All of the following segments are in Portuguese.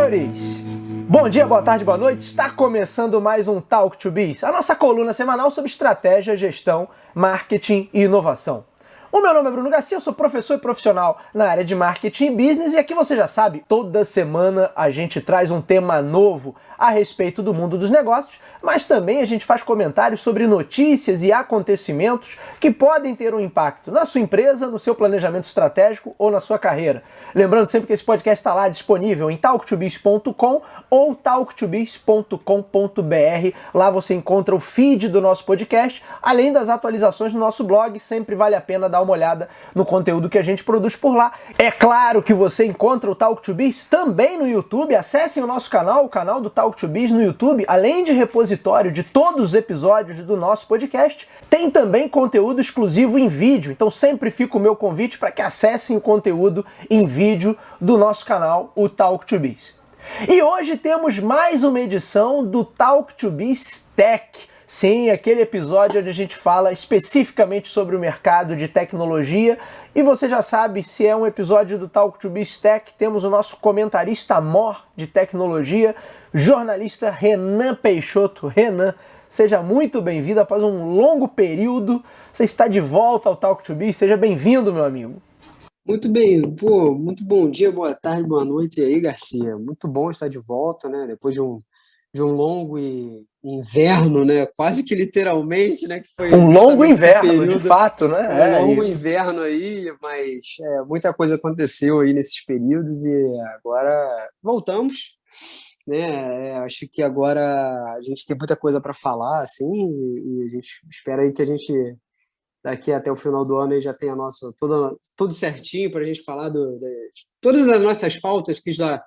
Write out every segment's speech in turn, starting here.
Senhores, bom dia, boa tarde, boa noite. Está começando mais um Talk to Biz, a nossa coluna semanal sobre estratégia, gestão, marketing e inovação. O meu nome é Bruno Garcia, eu sou professor e profissional na área de marketing e business e aqui você já sabe, toda semana a gente traz um tema novo a respeito do mundo dos negócios, mas também a gente faz comentários sobre notícias e acontecimentos que podem ter um impacto na sua empresa, no seu planejamento estratégico ou na sua carreira. Lembrando sempre que esse podcast está lá disponível em talktobiz.com ou talktobiz.com.br. Lá você encontra o feed do nosso podcast, além das atualizações no nosso blog. Sempre vale a pena dar uma olhada no conteúdo que a gente produz por lá. É claro que você encontra o Talk to Biz também no YouTube. Acessem o nosso canal, o canal do Talk to Biz no YouTube, além de repositório de todos os episódios do nosso podcast, tem também conteúdo exclusivo em vídeo. Então sempre fica o meu convite para que acessem o conteúdo em vídeo do nosso canal, o Talk to Biz. E hoje temos mais uma edição do Talk to Biz Tech. Sim, aquele episódio onde a gente fala especificamente sobre o mercado de tecnologia. E você já sabe, se é um episódio do Talk to Biz Tech, temos o nosso comentarista mor de tecnologia, jornalista Renan Peixoto. Renan, seja muito bem-vindo após um longo período. Você está de volta ao Talk to Biz, seja bem-vindo, meu amigo. Muito bem, muito bom dia, boa tarde, boa noite aí, Garcia. Muito bom estar de volta, né? Depois de um longo inverno, né? Quase que literalmente, né? Que foi um longo inverno, período, de fato, né? Um longo inverno aí, mas muita coisa aconteceu aí nesses períodos e agora voltamos, né? Acho que agora a gente tem muita coisa para falar, assim, e a gente espera aí que a gente daqui até o final do ano aí já tenha tudo certinho para a gente falar todas as nossas pautas que já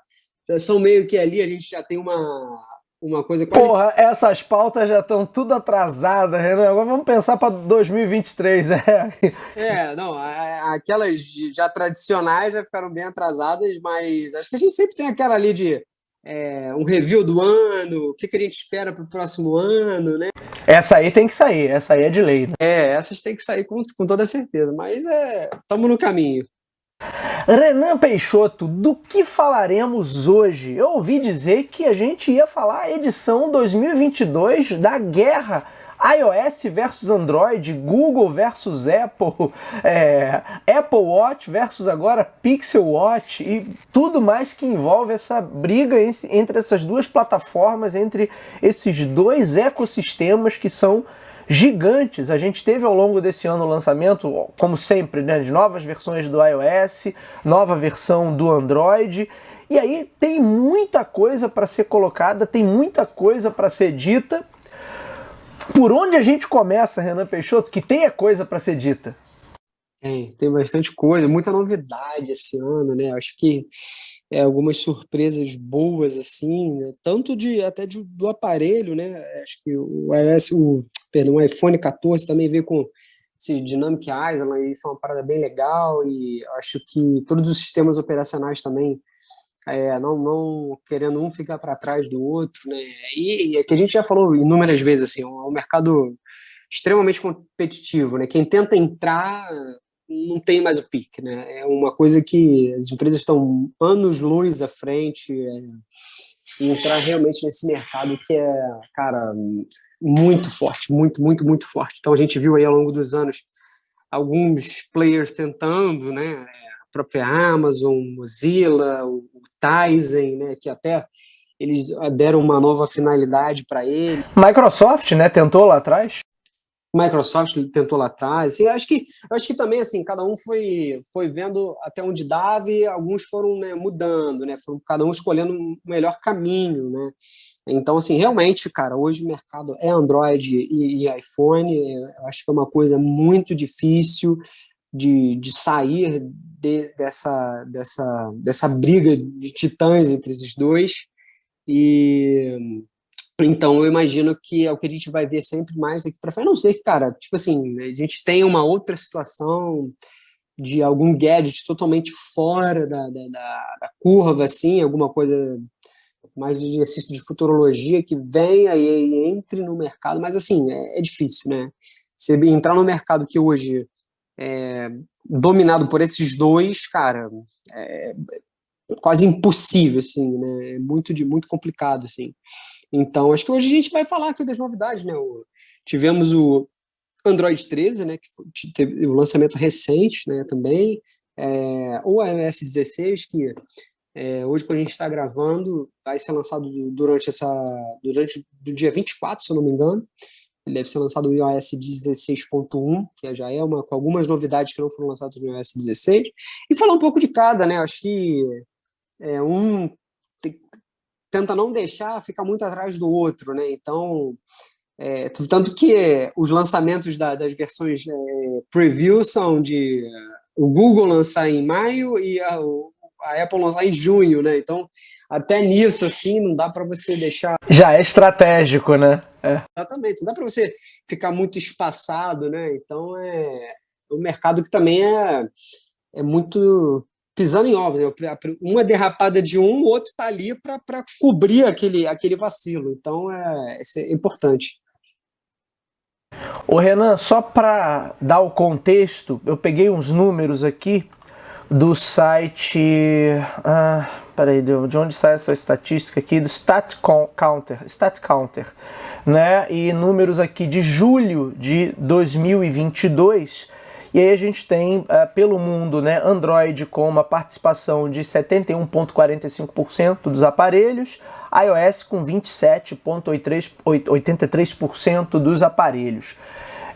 são meio que ali, a gente já tem uma coisa quase... Porra, essas pautas já estão tudo atrasadas, Renan. Agora vamos pensar para 2023, não, aquelas já tradicionais já ficaram bem atrasadas, mas acho que a gente sempre tem aquela ali de um review do ano, o que a gente espera para o próximo ano, né? Essa aí tem que sair, essa aí é de lei, né? Essas tem que sair com toda certeza, mas estamos no caminho. Renan Peixoto, do que falaremos hoje? Eu ouvi dizer que a gente ia falar a edição 2022 da guerra iOS versus Android, Google versus Apple, Apple Watch versus agora Pixel Watch e tudo mais que envolve essa briga entre essas duas plataformas, entre esses dois ecossistemas que são gigantes. A gente teve ao longo desse ano o lançamento, como sempre, né, de novas versões do iOS, nova versão do Android, e aí tem muita coisa para ser colocada, tem muita coisa para ser dita. Por onde a gente começa, Renan Peixoto, que tem coisa para ser dita? Tem bastante coisa, muita novidade esse ano, né? Acho que algumas surpresas boas, assim, né? Tanto até do aparelho, né? Acho que o iOS, o iPhone 14 também veio com esse Dynamic Island e foi uma parada bem legal, e acho que todos os sistemas operacionais também não querendo um ficar para trás do outro, né? E é que a gente já falou inúmeras vezes, assim, é um mercado extremamente competitivo, né? Quem tenta entrar não tem mais o pique, né? É uma coisa que as empresas estão anos-luz à frente, e entrar realmente nesse mercado que cara, muito forte, muito, muito, muito forte. Então a gente viu aí ao longo dos anos alguns players tentando, né? A própria Amazon, Mozilla, o Tizen, né? Que até eles deram uma nova finalidade para ele. Microsoft, né? Tentou lá atrás. Microsoft tentou lá atrás. E acho que também, assim, cada um foi vendo até onde dava e alguns foram, né, mudando, né? Foram cada um escolhendo um melhor caminho, né? Então, assim, realmente, cara, hoje o mercado é Android e iPhone. Eu acho que é uma coisa muito difícil de sair dessa briga de titãs entre esses dois. E então eu imagino que é o que a gente vai ver sempre mais daqui para frente. A não ser que, cara, tipo assim, a gente tem uma outra situação de algum gadget totalmente fora da curva, assim, alguma coisa mais de exercício de futurologia que venha e entre no mercado, mas assim, é difícil, né? Você entrar no mercado que hoje é dominado por esses dois, cara, quase impossível, assim, né? É muito complicado, assim. Então, acho que hoje a gente vai falar aqui das novidades, né? Tivemos o Android 13, né? Teve o lançamento recente, né? Também. O iOS 16, que hoje, quando a gente está gravando, vai ser lançado durante do dia 24, se eu não me engano. Ele deve ser lançado o iOS 16.1, que já é com algumas novidades que não foram lançadas no iOS 16. E falar um pouco de cada, né? Acho que um tenta não deixar ficar muito atrás do outro, né? Então, tanto que os lançamentos das versões preview são de o Google lançar em maio e a Apple lançar em junho, né? Então, até nisso, assim, não dá para você deixar... Já é estratégico, né? Exatamente, não dá para você ficar muito espaçado, né? Então, um mercado que também é muito pisando em ovos, né? Uma derrapada de um, o outro está ali para cobrir aquele vacilo. Então, isso é importante. Ô Renan, só para dar o contexto, eu peguei uns números aqui do site. Peraí, de onde sai essa estatística aqui? Do StatCounter, né? E números aqui de julho de 2022. E aí a gente tem, pelo mundo, né, Android com uma participação de 71,45% dos aparelhos, iOS com 27,83% dos aparelhos.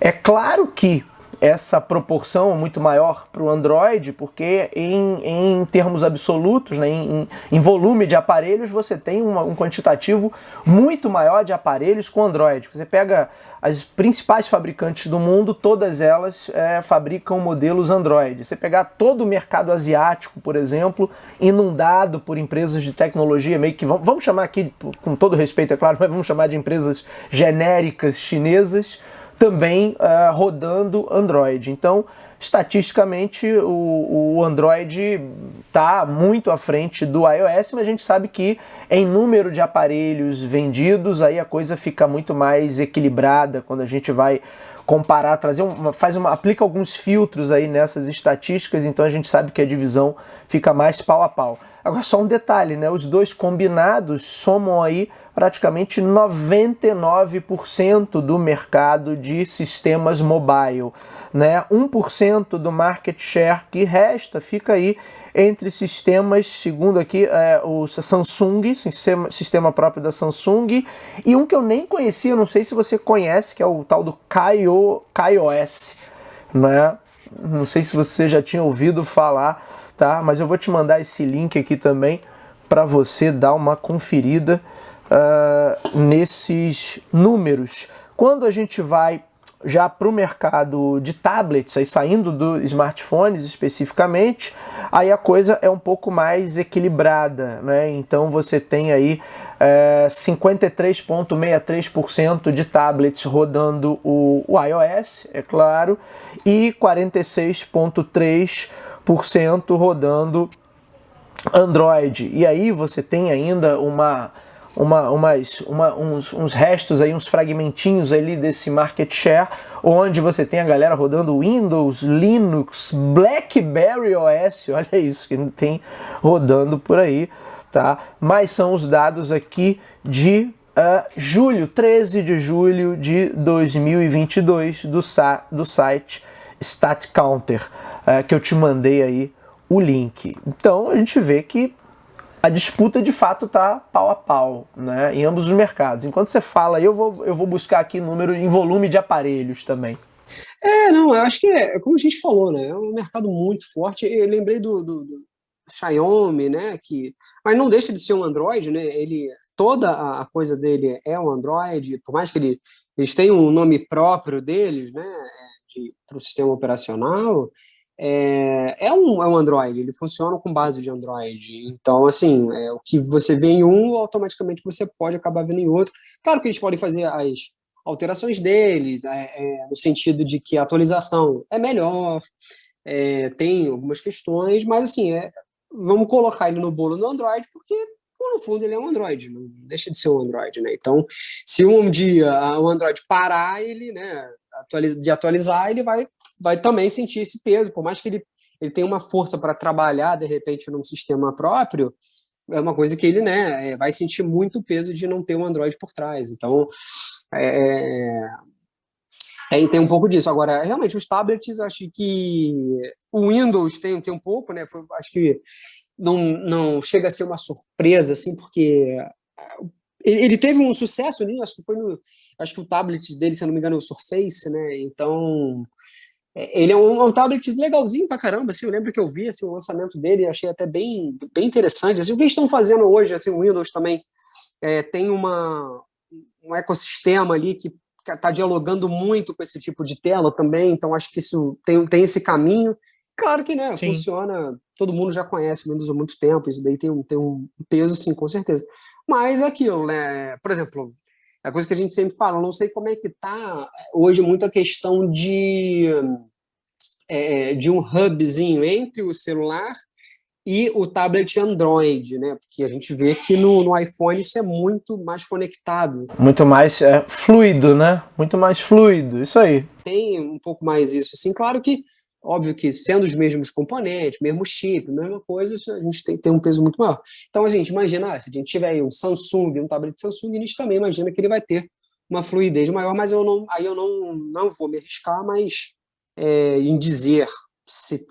É claro que essa proporção é muito maior para o Android, porque em termos absolutos, né, em volume de aparelhos, você tem um quantitativo muito maior de aparelhos com Android. Você pega as principais fabricantes do mundo, todas elas fabricam modelos Android. Você pegar todo o mercado asiático, por exemplo, inundado por empresas de tecnologia, meio que vamos chamar aqui, com todo respeito, é claro, mas vamos chamar de empresas genéricas chinesas, também rodando Android. Então, estatisticamente, o Android está muito à frente do iOS, mas a gente sabe que em número de aparelhos vendidos, aí a coisa fica muito mais equilibrada quando a gente vai comparar, aplica alguns filtros aí nessas estatísticas, então a gente sabe que a divisão fica mais pau a pau. Agora, só um detalhe, né? Os dois combinados somam aí praticamente 99% do mercado de sistemas mobile, né? 1% do market share que resta fica aí entre sistemas, segundo aqui, o Samsung, sistema próprio da Samsung, e um que eu nem conhecia, não sei se você conhece, que é o tal do KaiOS, né? Não sei se você já tinha ouvido falar, tá? Mas eu vou te mandar esse link aqui também para você dar uma conferida nesses números. Quando a gente vai já para o mercado de tablets, aí saindo dos smartphones especificamente, aí a coisa é um pouco mais equilibrada, né? Então você tem aí 53,63% de tablets rodando o iOS, é claro, e 46,3% rodando Android. E aí você tem ainda uns restos aí, uns fragmentinhos ali desse market share, onde você tem a galera rodando Windows, Linux, BlackBerry OS, olha isso que tem rodando por aí, tá? Mas são os dados aqui de julho, 13 de julho de 2022, do site StatCounter, que eu te mandei aí o link. Então a gente vê que a disputa de fato está pau a pau, né, em ambos os mercados. Enquanto você fala, eu vou buscar aqui número em volume de aparelhos também. Não, eu acho que como a gente falou, né? É um mercado muito forte. Eu lembrei do Xiaomi, né? Mas não deixa de ser um Android, né? Toda a coisa dele é um Android, por mais que eles tenham um nome próprio deles, né? Para o sistema operacional. É um Android, ele funciona com base de Android. Então, assim, o que você vê em um, automaticamente você pode acabar vendo em outro. Claro que eles podem fazer as alterações deles, no sentido de que a atualização é melhor, tem algumas questões, mas, assim, vamos colocar ele no bolo do Android, porque, no fundo, ele é um Android, não deixa de ser um Android, né? Então, se um dia o Android parar, ele, né, de atualizar, ele vai também sentir esse peso, por mais que ele ele tem uma força para trabalhar, de repente, num sistema próprio, é uma coisa que ele, né, vai sentir muito o peso de não ter um Android por trás. Então, é, tem um pouco disso. Agora, realmente, os tablets, eu acho que o Windows tem um pouco, né? Acho que não chega a ser uma surpresa, assim, porque ele teve um sucesso ali, acho que o tablet dele, se eu não me engano, é o Surface, né? Então, ele é um tablet legalzinho pra caramba, assim, eu lembro que eu vi assim, o lançamento dele e achei até bem interessante. Assim, o que eles estão fazendo hoje, assim, o Windows também tem um ecossistema ali que está dialogando muito com esse tipo de tela também, então acho que isso tem esse caminho. Claro que, né, Sim. funciona, todo mundo já conhece o Windows há muito tempo, isso daí tem um peso, sim, com certeza. Mas é aquilo, né, por exemplo, a coisa que a gente sempre fala, não sei como é que está hoje muito a questão de um hubzinho entre o celular e o tablet Android, né? Porque a gente vê que no iPhone isso é muito mais conectado. Muito mais fluido, né? Muito mais fluido, isso aí. Tem um pouco mais isso. Assim, claro que, óbvio que sendo os mesmos componentes, mesmo chip, mesma coisa, a gente tem um peso muito maior. Então, a gente imagina, se a gente tiver aí um Samsung, um tablet Samsung, a gente também imagina que ele vai ter uma fluidez maior, mas aí eu não vou me arriscar, mas em dizer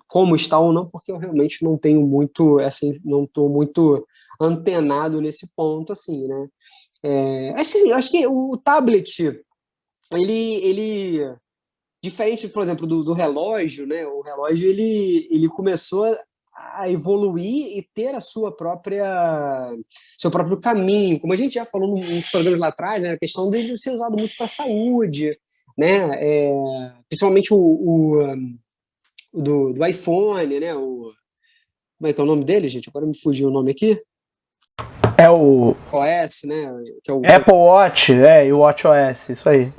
como está ou não, porque eu realmente não tenho muito, assim, não estou muito antenado nesse ponto, assim, né? Acho que o tablet, ele diferente, por exemplo, do relógio, né? O relógio ele começou a evoluir e ter a sua própria seu próprio caminho, como a gente já falou nos programas lá atrás, né? A questão dele ser usado muito para a saúde, né? Principalmente do iPhone, né? Como é que é o nome dele, gente? Agora me fugiu o nome aqui. É o OS, né? Que é Apple Watch, e o WatchOS, isso aí.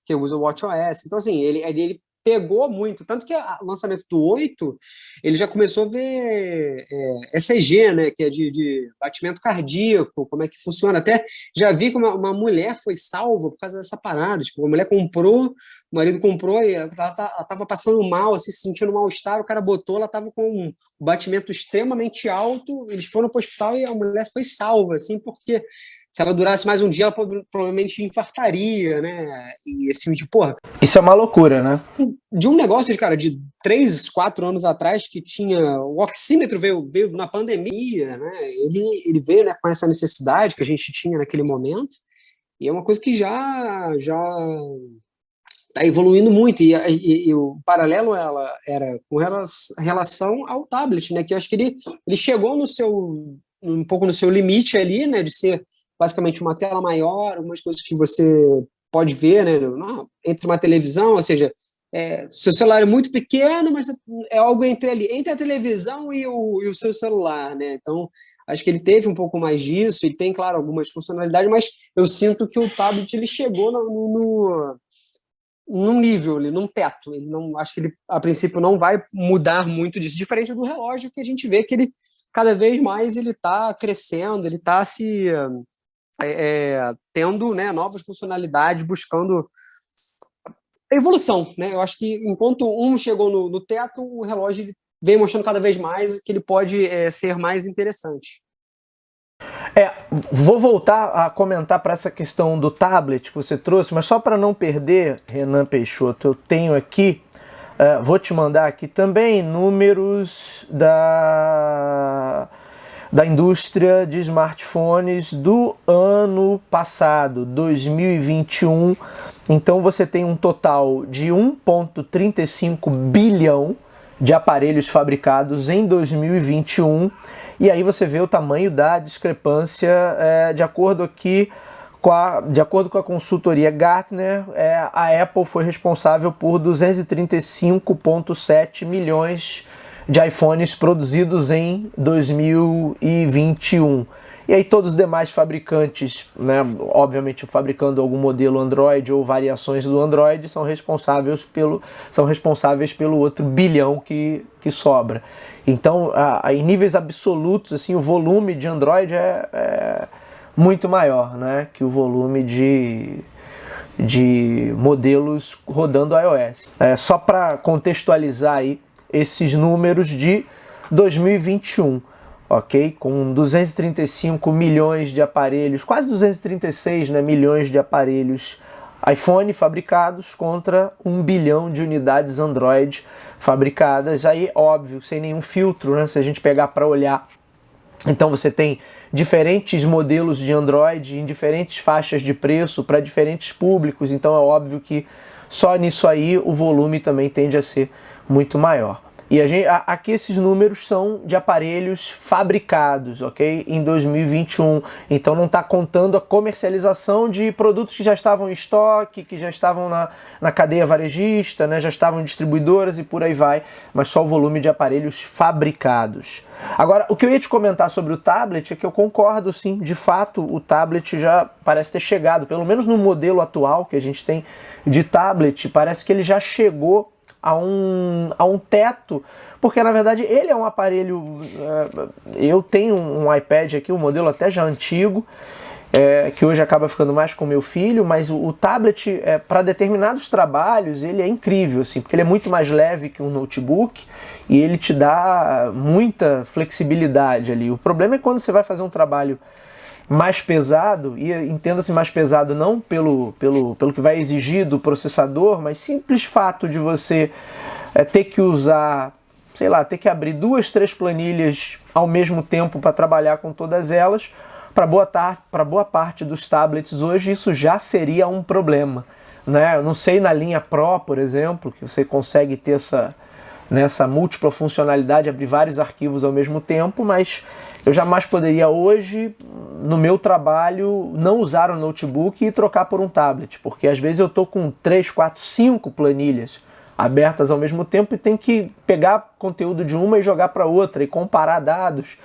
que usa o WatchOS. Então, assim, ele pegou muito. Tanto que o lançamento do 8, ele já começou a ver ECG, né? Que é de batimento cardíaco, como é que funciona. Até já vi que uma mulher foi salva por causa dessa parada. Tipo, a mulher comprou, o marido comprou e ela estava passando mal, assim, se sentindo mal-estar, o cara botou, ela estava com um batimento extremamente alto, eles foram para o hospital e a mulher foi salva, assim, porque se ela durasse mais um dia, ela provavelmente infartaria, né? E assim, de porra. Isso é uma loucura, né? De um negócio, cara, de 3, 4 anos atrás, que tinha. O oxímetro veio na pandemia, né? Ele veio, né, com essa necessidade que a gente tinha naquele momento, e é uma coisa que já está evoluindo muito. E o paralelo ela era com relação ao tablet, né? Que eu acho que ele chegou um pouco no seu limite ali, né? De ser basicamente uma tela maior, algumas coisas que você pode ver, né? Entre uma televisão, ou seja, seu celular é muito pequeno, mas é algo entre a televisão e o seu celular, né? Então, acho que ele teve um pouco mais disso, ele tem, claro, algumas funcionalidades, mas eu sinto que o tablet ele chegou num nível, num teto. Ele não, acho que ele, a princípio, não vai mudar muito disso, diferente do relógio, que a gente vê que ele, cada vez mais, ele está crescendo, ele está se tendo, né, novas funcionalidades, buscando evolução, né? Eu acho que enquanto um chegou no teto, o relógio ele vem mostrando cada vez mais que ele pode ser mais interessante. Vou voltar a comentar para essa questão do tablet que você trouxe, mas só para não perder, Renan Peixoto, eu tenho aqui, vou te mandar aqui também números da indústria de smartphones do ano passado, 2021. Então você tem um total de 1,35 bilhão de aparelhos fabricados em 2021. E aí você vê o tamanho da discrepância de acordo com a consultoria Gartner, a Apple foi responsável por 235,7 milhões de iPhones produzidos em 2021. E aí todos os demais fabricantes, né, obviamente fabricando algum modelo Android ou variações do Android, são responsáveis pelo outro bilhão que sobra. Então, em níveis absolutos, assim, o volume de Android é muito maior, né, que o volume de modelos rodando iOS. Só para contextualizar aí esses números de 2021, ok? Com 235 milhões de aparelhos, quase 236, né, milhões de aparelhos iPhone fabricados contra 1 bilhão de unidades Android fabricadas. Aí, óbvio, sem nenhum filtro, né? Se a gente pegar para olhar, então você tem diferentes modelos de Android em diferentes faixas de preço para diferentes públicos, então é óbvio que só nisso aí o volume também tende a ser muito maior. E aqui esses números são de aparelhos fabricados, ok? Em 2021. Então não está contando a comercialização de produtos que já estavam em estoque, que já estavam na cadeia varejista, né? Já estavam em distribuidoras e por aí vai, mas só o volume de aparelhos fabricados. Agora, o que eu ia te comentar sobre o tablet é que eu concordo sim, de fato o tablet já parece ter chegado, pelo menos no modelo atual que a gente tem de tablet, parece que ele já chegou a um teto, porque na verdade ele é um aparelho, eu tenho um iPad aqui, um modelo até já antigo, que hoje acaba ficando mais com meu filho, mas o tablet, para determinados trabalhos, ele é incrível, assim, porque ele é muito mais leve que um notebook e ele te dá muita flexibilidade ali. O problema é quando você vai fazer um trabalho mais pesado, e entenda-se mais pesado não pelo que vai exigir do processador, mas simples fato de você ter que usar, sei lá, ter que abrir 2, 3 planilhas ao mesmo tempo para trabalhar com todas elas, para boa parte dos tablets hoje isso já seria um problema, né? Eu não sei na linha Pro, por exemplo, que você consegue ter nessa múltipla funcionalidade, abrir vários arquivos ao mesmo tempo, mas eu jamais poderia hoje, no meu trabalho, não usar um notebook e trocar por um tablet, porque às vezes eu estou com 3, 4, 5 planilhas abertas ao mesmo tempo e tenho que pegar conteúdo de uma e jogar para outra e comparar dados.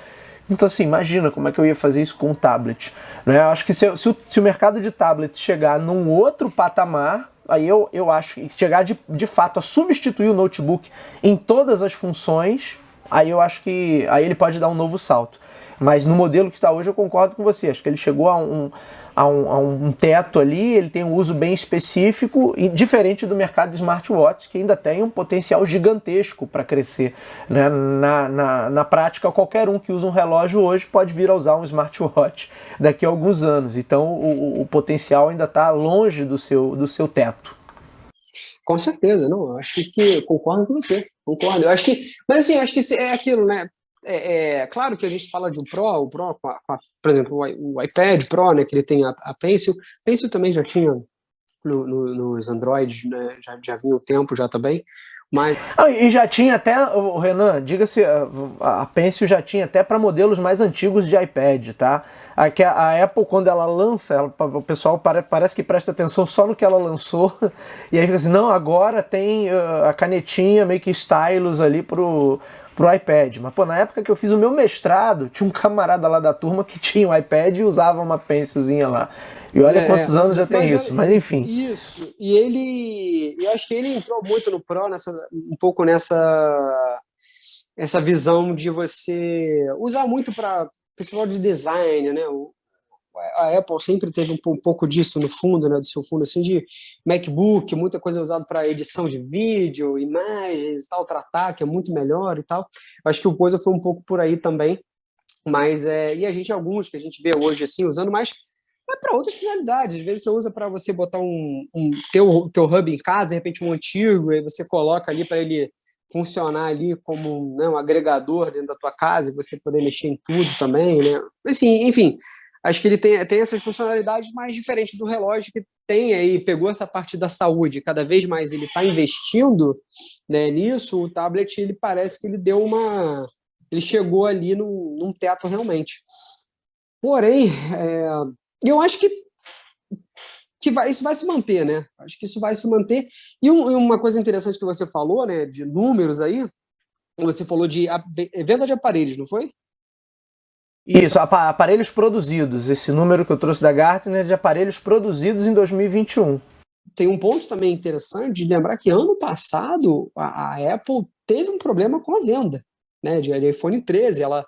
Então assim, imagina como é que eu ia fazer isso com um tablet, né? Eu acho que se o mercado de tablet chegar num outro patamar, aí eu acho que chegar de fato a substituir o notebook em todas as funções, aí eu acho que aí ele pode dar um novo salto. Mas no modelo que está hoje eu concordo com você, acho que ele chegou a um teto ali, ele tem um uso bem específico e diferente do mercado de smartwatch, que ainda tem um potencial gigantesco para crescer, né? Na prática, qualquer um que usa um relógio hoje pode vir a usar um smartwatch daqui a alguns anos, então o potencial ainda está longe do seu teto. Com certeza, não, eu acho que concordo com você, concordo. Eu acho que, mas assim, eu acho que é aquilo, né? Claro que a gente fala de um Pro, o Pro, por exemplo, o iPad Pro, né, que ele tem a Pencil. Pencil também já tinha nos Androids, né, já vinha o tempo já também, mas... E já tinha até, Renan, diga-se, a Pencil já tinha até para modelos mais antigos de iPad, tá? A Apple, quando ela lança, o pessoal parece que presta atenção só no que ela lançou, e aí fica assim, não, agora tem a canetinha meio que stylus ali pro iPad. Mas, pô, na época que eu fiz o meu mestrado, tinha um camarada lá da turma que tinha um iPad e usava uma pencilzinha lá. E olha quantos anos já tem isso, mas enfim. Isso, e eu acho que ele entrou muito no Pro, um pouco nessa visão de você usar muito para pessoal de design, né? A Apple sempre teve um pouco disso no fundo, né, do seu fundo, assim, de MacBook, muita coisa usada para edição de vídeo, imagens e tal, tratar, que é muito melhor e tal. Acho que o Poza foi um pouco por aí também, mas e a gente, alguns que a gente vê hoje, assim, usando mais para outras finalidades. Às vezes você usa para você botar teu hub em casa, de repente um antigo, aí você coloca ali para ele funcionar ali como, né, um agregador dentro da tua casa e você poder mexer em tudo também, né? Assim, enfim, acho que ele tem essas funcionalidades mais diferentes do relógio que tem aí, pegou essa parte da saúde, cada vez mais ele está investindo, né, nisso. O tablet, ele parece que ele ele chegou ali num teto realmente. Porém, eu acho que isso vai se manter, né? Acho que isso vai se manter. E uma coisa interessante que você falou, né, de números aí, você falou de venda de aparelhos, não foi? Isso, aparelhos produzidos. Esse número que eu trouxe da Gartner é de aparelhos produzidos em 2021. Tem um ponto também interessante de lembrar que ano passado a Apple teve um problema com a venda, né, de iPhone 13. Ela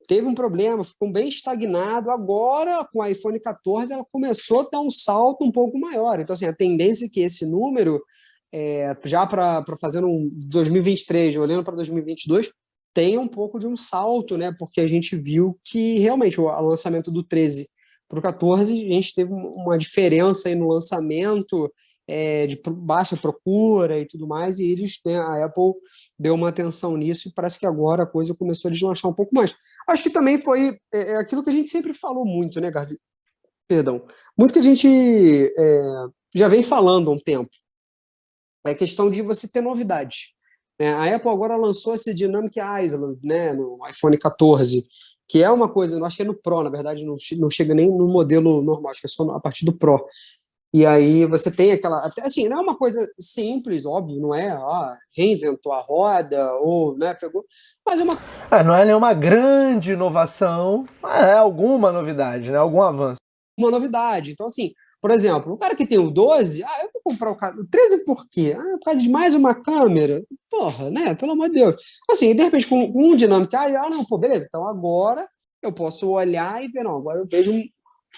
teve um problema, ficou bem estagnado. Agora, com o iPhone 14, ela começou a dar um salto um pouco maior. Então, assim, a tendência é que esse número já para fazer um 2023, olhando para 2022, tem um pouco de um salto, né? Porque a gente viu que realmente o lançamento do 13 para o 14, a gente teve uma diferença aí no lançamento, de baixa procura e tudo mais, e eles, né, a Apple deu uma atenção nisso e parece que agora a coisa começou a deslanchar um pouco mais. Acho que também foi aquilo que a gente sempre falou muito, né, Garzi? Perdão. Muito que a gente já vem falando há um tempo. É questão de você ter novidades. A Apple agora lançou esse Dynamic Island, né, no iPhone 14, que é uma coisa, eu acho que é no Pro, na verdade, não chega nem no modelo normal, acho que é só a partir do Pro. E aí você tem aquela... Até, assim, não é uma coisa simples, óbvio, não é reinventou a roda, ou, né, pegou... Mas é uma... Não é nenhuma grande inovação, mas é alguma novidade, né? Algum avanço. Uma novidade. Então, assim, por exemplo, o cara que tem o 12, eu vou comprar o 13 por quê? Por causa de mais uma câmera? Porra, né? Pelo amor de Deus. Assim, de repente, com um dinâmico, não, pô, beleza, então agora eu posso olhar e ver, não, agora eu vejo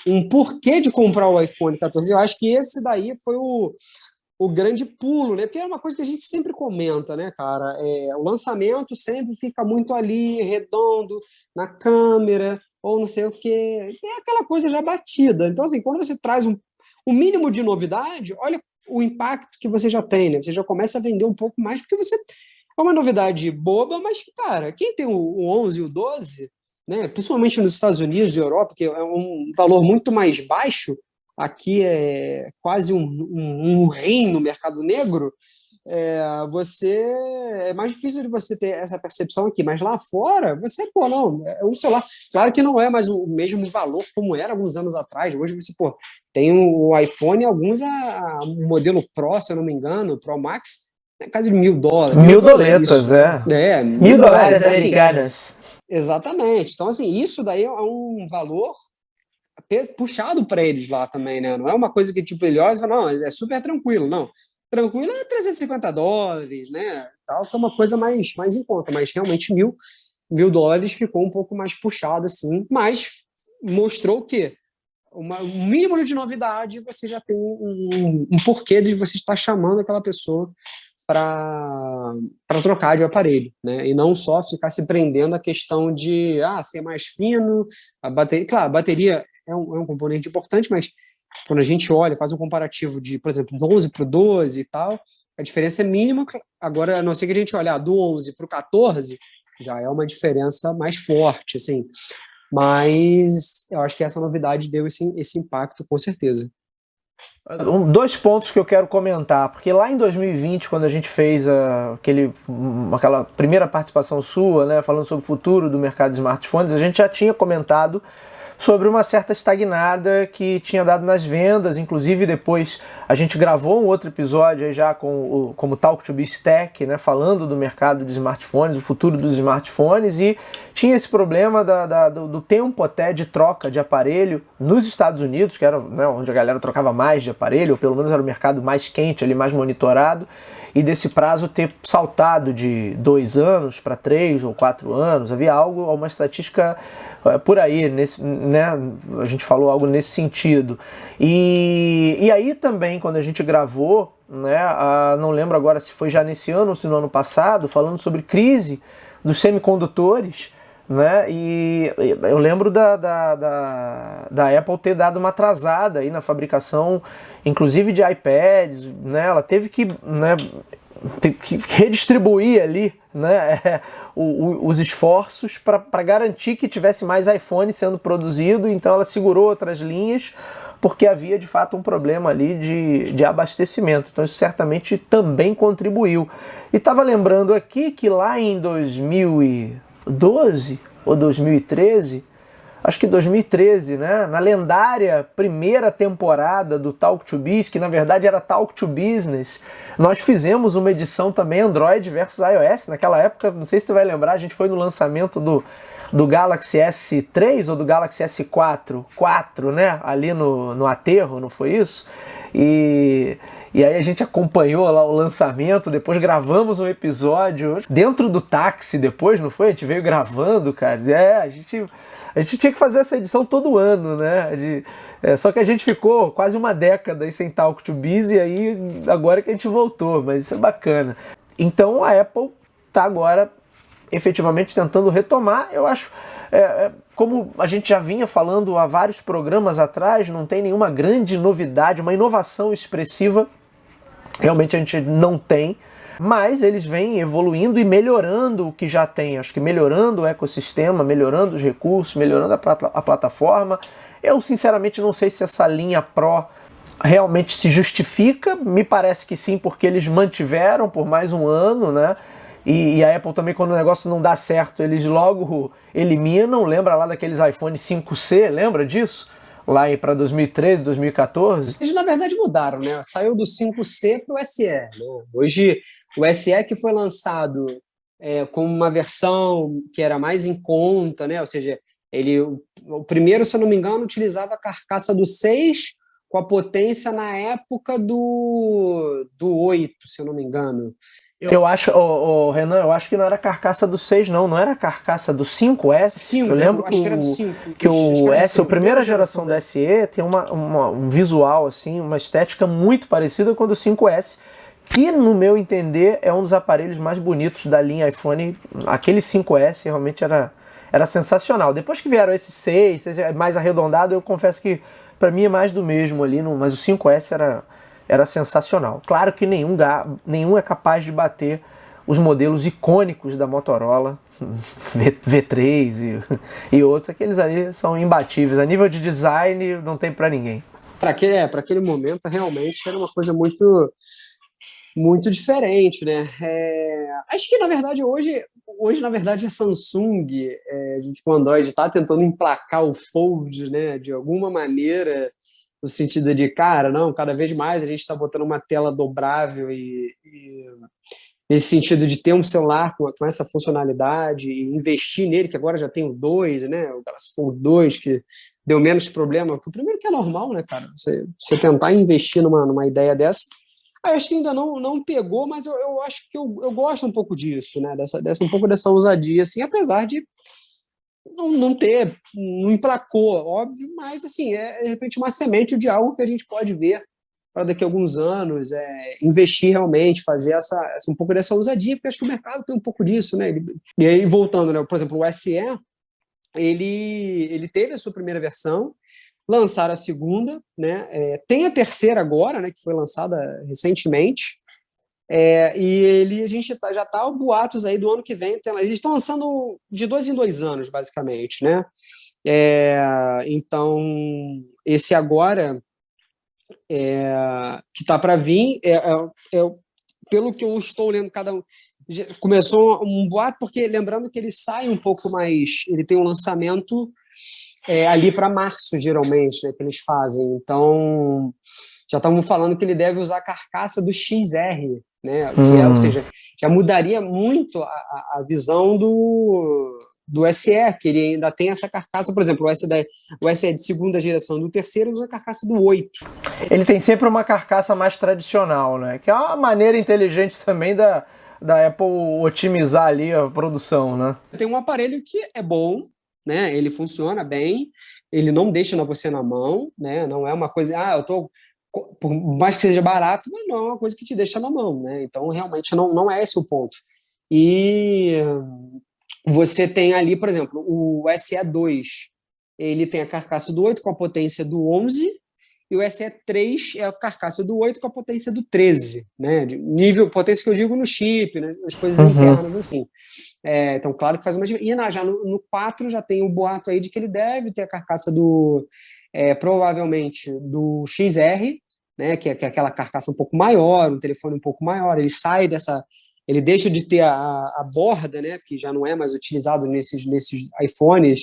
um porquê de comprar o iPhone 14. Eu acho que esse daí foi o grande pulo, né? Porque é uma coisa que a gente sempre comenta, né, cara? O lançamento sempre fica muito ali, redondo, na câmera, ou não sei o quê. É aquela coisa já batida. Então, assim, quando você traz um mínimo de novidade, olha o impacto que você já tem, né? Você já começa a vender um pouco mais, porque você... É uma novidade boba, mas, cara, quem tem o 11 e o 12, né, principalmente nos Estados Unidos e Europa, que é um valor muito mais baixo, aqui é quase um rim no mercado negro, é mais difícil de você ter essa percepção aqui, mas lá fora, você, pô, não, é um celular, claro que não é mais o mesmo valor como era alguns anos atrás, hoje você, pô, tem o iPhone, alguns, o modelo Pro, se eu não me engano, Pro Max, é quase de $1.000. Mil doletas, $1.000 americanas. Exatamente. Então, assim, isso daí é um valor puxado para eles lá também, né? Não é uma coisa que, tipo, ele olha e fala, não, é super tranquilo. Não, tranquilo é $350, né? Tal, que é uma coisa mais em conta, mas realmente $1.000 ficou um pouco mais puxado, assim, mas mostrou que um mínimo de novidade, você já tem um porquê de você estar chamando aquela pessoa para trocar de aparelho, né? E não só ficar se prendendo à questão de ser mais fino, a bateria. Claro, a bateria é um componente importante, mas quando a gente olha, faz um comparativo de, por exemplo, do 11 para o 12 e tal, a diferença é mínima. Agora, a não ser que a gente olhar do 11 para o 14, já é uma diferença mais forte, assim. Mas eu acho que essa novidade deu esse impacto, com certeza. 2 pontos que eu quero comentar, porque lá em 2020, quando a gente fez aquela primeira participação sua, né, falando sobre o futuro do mercado de smartphones, a gente já tinha comentado sobre uma certa estagnada que tinha dado nas vendas. Inclusive depois a gente gravou um outro episódio aí já como Talk to Biz Tech, né, falando do mercado de smartphones, o futuro dos smartphones, e tinha esse problema do tempo até de troca de aparelho nos Estados Unidos, que era, né, onde a galera trocava mais de aparelho, ou pelo menos era o mercado mais quente, ali, mais monitorado, e desse prazo ter saltado de 2 anos para 3 ou 4 anos. Havia uma estatística por aí, né, a gente falou algo nesse sentido. E aí também, quando a gente gravou, né, não lembro agora se foi já nesse ano ou se no ano passado, falando sobre crise dos semicondutores, né, e eu lembro da Apple ter dado uma atrasada aí na fabricação, inclusive de iPads, né, ela teve que, né, redistribuir ali, né, os esforços para garantir que tivesse mais iPhone sendo produzido. Então ela segurou outras linhas porque havia de fato um problema ali de abastecimento. Então isso certamente também contribuiu. E estava lembrando aqui que lá em 2012 ou 2013, acho que 2013, né? Na lendária primeira temporada do Talk to Biz, que na verdade era Talk to Business, nós fizemos uma edição também Android versus iOS. Naquela época, não sei se você vai lembrar, a gente foi no lançamento do Galaxy S3 ou do Galaxy S4, né? Ali no Aterro, não foi isso? E aí a gente acompanhou lá o lançamento, depois gravamos um episódio dentro do táxi depois, não foi? A gente veio gravando, cara. A gente tinha que fazer essa edição todo ano, né? Só que a gente ficou quase uma década aí sem Talk to Biz e aí agora que a gente voltou, mas isso é bacana. Então a Apple tá agora efetivamente tentando retomar, eu acho, como a gente já vinha falando há vários programas atrás, não tem nenhuma grande novidade, uma inovação expressiva, realmente a gente não tem, mas eles vêm evoluindo e melhorando o que já tem, acho que melhorando o ecossistema, melhorando os recursos, melhorando a plataforma. Eu sinceramente não sei se essa linha Pro realmente se justifica, me parece que sim, porque eles mantiveram por mais um ano, né? E a Apple também, quando o negócio não dá certo, eles logo eliminam. Lembra lá daqueles iPhone 5C, lembra disso? Lá para 2013, 2014. Eles, na verdade, mudaram, né? Saiu do 5C para o SE. Né? Hoje, o SE que foi lançado como uma versão que era mais em conta, né? Ou seja, o primeiro, se eu não me engano, utilizava a carcaça do 6 com a potência na época do 8, se eu não me engano. Eu acho, Renan, eu acho que não era a carcaça do 6, não era a carcaça do 5S. 5, eu lembro acho que era do 5. Que o S, a primeira geração do SE, tem um visual, assim, uma estética muito parecida com a do 5S, que, no meu entender, é um dos aparelhos mais bonitos da linha iPhone. Aquele 5S realmente era sensacional. Depois que vieram esses 6, mais arredondado, eu confesso que para mim é mais do mesmo ali, mas o 5S era sensacional. Claro que nenhum é capaz de bater os modelos icônicos da Motorola, V3 e outros, aqueles ali são imbatíveis. A nível de design, não tem para ninguém. Para aquele momento, realmente era uma coisa muito, muito diferente, né? Acho que, na verdade, hoje na verdade, a Samsung, a gente com o Android está tentando emplacar o Fold, né? De alguma maneira, no sentido de, cara, não, cada vez mais a gente está botando uma tela dobrável e nesse sentido de ter um celular com essa funcionalidade e investir nele, que agora já tem o 2, né? O Galaxy Fold 2, que deu menos problema. O primeiro que é normal, né, cara? Você tentar investir numa ideia dessa. Eu acho que ainda não pegou, mas eu acho que eu gosto um pouco disso, né? Um pouco dessa ousadia, assim, apesar de não emplacou, óbvio, mas assim, de repente uma semente de algo que a gente pode ver para daqui a alguns anos, investir realmente, fazer um pouco dessa ousadia, porque acho que o mercado tem um pouco disso, né? E aí, voltando, né? Por exemplo, o SE, ele teve a sua primeira versão, lançaram a segunda, né? Tem a terceira agora, né? Que foi lançada recentemente, e a gente já está boatos aí do ano que vem. Eles estão lançando de 2 em 2 anos, basicamente, né? Então, esse agora que está para vir, pelo que eu estou lendo, começou um boato, porque lembrando que ele sai um pouco mais, ele tem um lançamento ali para março, geralmente, né, que eles fazem. Então, já estavam falando que ele deve usar a carcaça do XR, né? Ou seja, já mudaria muito a visão do SE, que ele ainda tem essa carcaça, por exemplo, o SE de segunda geração do terceiro usa a carcaça do 8. Ele tem sempre uma carcaça mais tradicional, né? Que é uma maneira inteligente também da Apple otimizar ali a produção, né? Tem um aparelho que é bom, né? Ele funciona bem, ele não deixa você na mão, né? Não é uma coisa, por mais que seja barato, mas não é uma coisa que te deixa na mão, né? Então, realmente, não é esse o ponto. E você tem ali, por exemplo, o SE2, ele tem a carcaça do 8 com a potência do 11, e o SE3 é a carcaça do 8 com a potência do 13, né? Nível, potência que eu digo no chip, né? As coisas internas, assim. Então, claro que faz uma diferença. E já no 4 já tem o boato aí de que ele deve ter a carcaça provavelmente do XR, né? Que é aquela carcaça um pouco maior, um telefone um pouco maior. Ele deixa de ter a borda, né, que já não é mais utilizado nesses iPhones,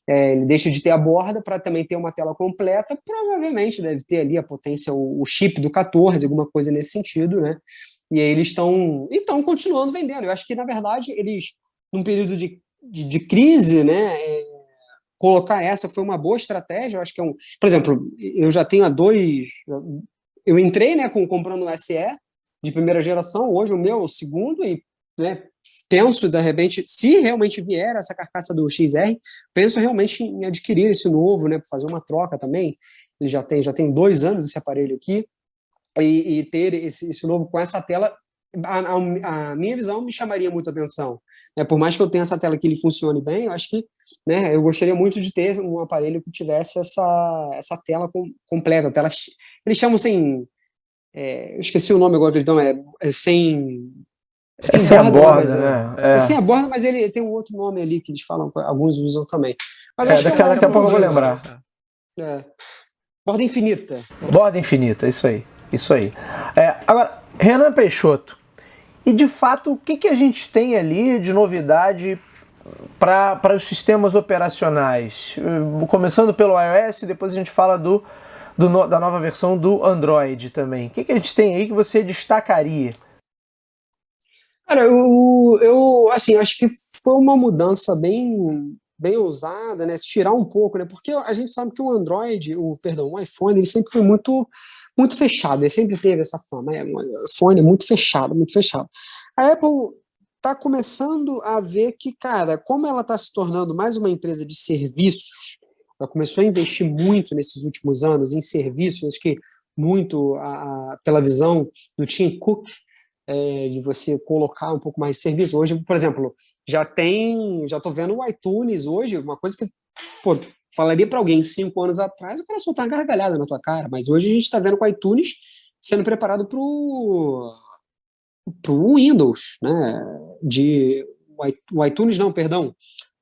ele deixa de ter a borda para também ter uma tela completa, provavelmente deve ter ali a potência, o chip do 14, alguma coisa nesse sentido, né, e aí eles estão continuando vendendo. Eu acho que, na verdade, eles, num período de crise, né, colocar essa foi uma boa estratégia. Eu acho que por exemplo, eu já tenho eu entrei, né, comprando o SE de primeira geração, hoje o meu é o segundo, e, né, penso, de repente, se realmente vier essa carcaça do XR, penso realmente em adquirir esse novo, né, para fazer uma troca também. Ele já tem 2 anos esse aparelho aqui, e ter esse novo com essa tela, a minha visão me chamaria muito atenção. Né? Por mais que eu tenha essa tela que ele funcione bem, eu acho que, né, eu gostaria muito de ter um aparelho que tivesse essa tela completa. Tela, eles chamam assim, eu esqueci o nome agora, perdão, É sem sem a borda, não, mas borda, é né? sem a borda, mas ele tem um outro nome ali que eles falam, alguns usam também. Mas acho que é Daqui a um pouco eu vou disso. lembrar. É. Borda infinita. Borda infinita, isso aí. Isso aí. Agora, Renan Peixoto, e de fato, o que a gente tem ali de novidade para os sistemas operacionais? Começando pelo iOS, depois a gente fala da nova versão do Android também. O que a gente tem aí que você destacaria? Cara, eu assim, acho que foi uma mudança bem ousada, né? Tirar um pouco, né? Porque a gente sabe que o Android, o iPhone, ele sempre foi muito fechado, ele sempre teve essa fama, né? O iPhone é muito fechado, muito fechado. A Apple tá começando a ver que, cara, como ela está se tornando mais uma empresa de serviços, ela começou a investir muito nesses últimos anos em serviços, acho que muito pela visão do Tim Cook, de você colocar um pouco mais de serviço. Hoje, por exemplo, já estou vendo o iTunes hoje, uma coisa que, pô, falaria para alguém 5 anos atrás, o cara soltar uma gargalhada na tua cara, mas hoje a gente está vendo com o iTunes sendo preparado para o Windows, né? O iTunes não, perdão,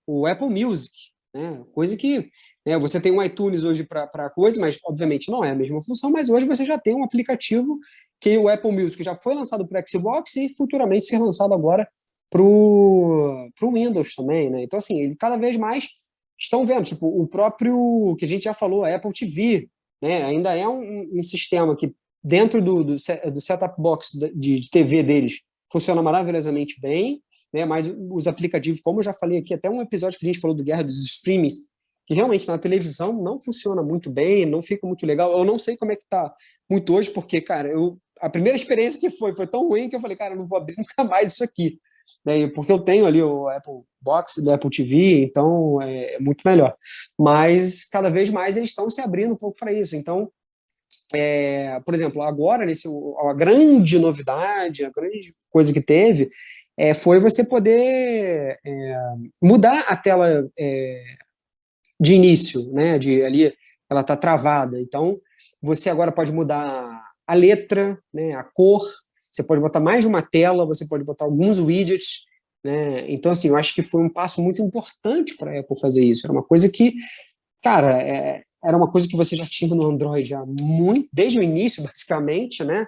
o Apple Music, né? Coisa que, né, você tem um iTunes hoje para coisa, mas obviamente não é a mesma função, mas hoje você já tem um aplicativo que o Apple Music já foi lançado para o Xbox e futuramente ser lançado agora para o Windows também, né? Então, assim, ele cada vez mais estão vendo, tipo, o próprio, que a gente já falou, a Apple TV, né? Ainda é um sistema que dentro do setup box de TV deles funciona maravilhosamente bem, né? Mas os aplicativos, como eu já falei aqui, até um episódio que a gente falou do Guerra dos Streamings, que realmente na televisão não funciona muito bem, não fica muito legal. Eu não sei como é que tá muito hoje, porque, cara, a primeira experiência que foi tão ruim que eu falei, cara, eu não vou abrir nunca mais isso aqui. Né? Porque eu tenho ali o Apple Box do Apple TV, então é muito melhor. Mas cada vez mais eles estão se abrindo um pouco para isso. Então, por exemplo, agora, a grande novidade, a grande coisa que teve foi você poder mudar a tela de início, né? Ali, ela está travada. Então, você agora pode mudar a letra, né? A cor, você pode botar mais de uma tela, você pode botar alguns widgets, né? Então, assim, eu acho que foi um passo muito importante para a Apple fazer isso. Era uma coisa que, cara, era uma coisa que você já tinha no Android desde o início, basicamente, né?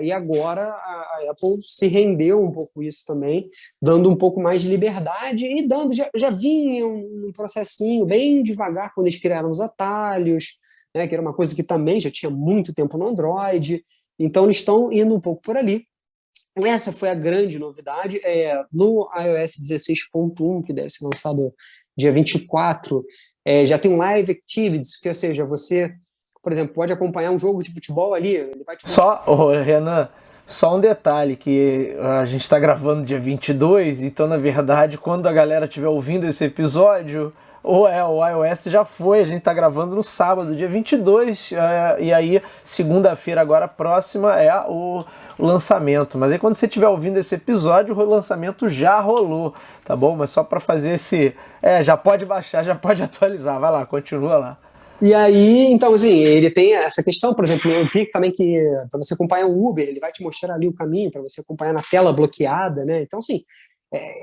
E agora a Apple se rendeu um pouco isso também, dando um pouco mais de liberdade e já vinha um processinho bem devagar quando eles criaram os atalhos, né? Que era uma coisa que também já tinha muito tempo no Android. Então eles estão indo um pouco por ali. Essa foi a grande novidade. No iOS 16.1, que deve ser lançado dia 24, já tem um Live Activities, que, ou seja, você, por exemplo, pode acompanhar um jogo de futebol ali, ele vai te mostrar. Renan, só um detalhe, que a gente está gravando dia 22, então, na verdade, quando a galera estiver ouvindo esse episódio, o iOS já foi, a gente está gravando no sábado, dia 22, e aí, segunda-feira agora próxima é o lançamento. Mas aí quando você estiver ouvindo esse episódio, o lançamento já rolou, tá bom? Mas só para fazer esse... já pode baixar, já pode atualizar. Vai lá, continua lá. E aí, então, assim, ele tem essa questão, por exemplo, eu vi também que para você acompanhar o Uber, ele vai te mostrar ali o caminho para você acompanhar na tela bloqueada, né? Então, assim,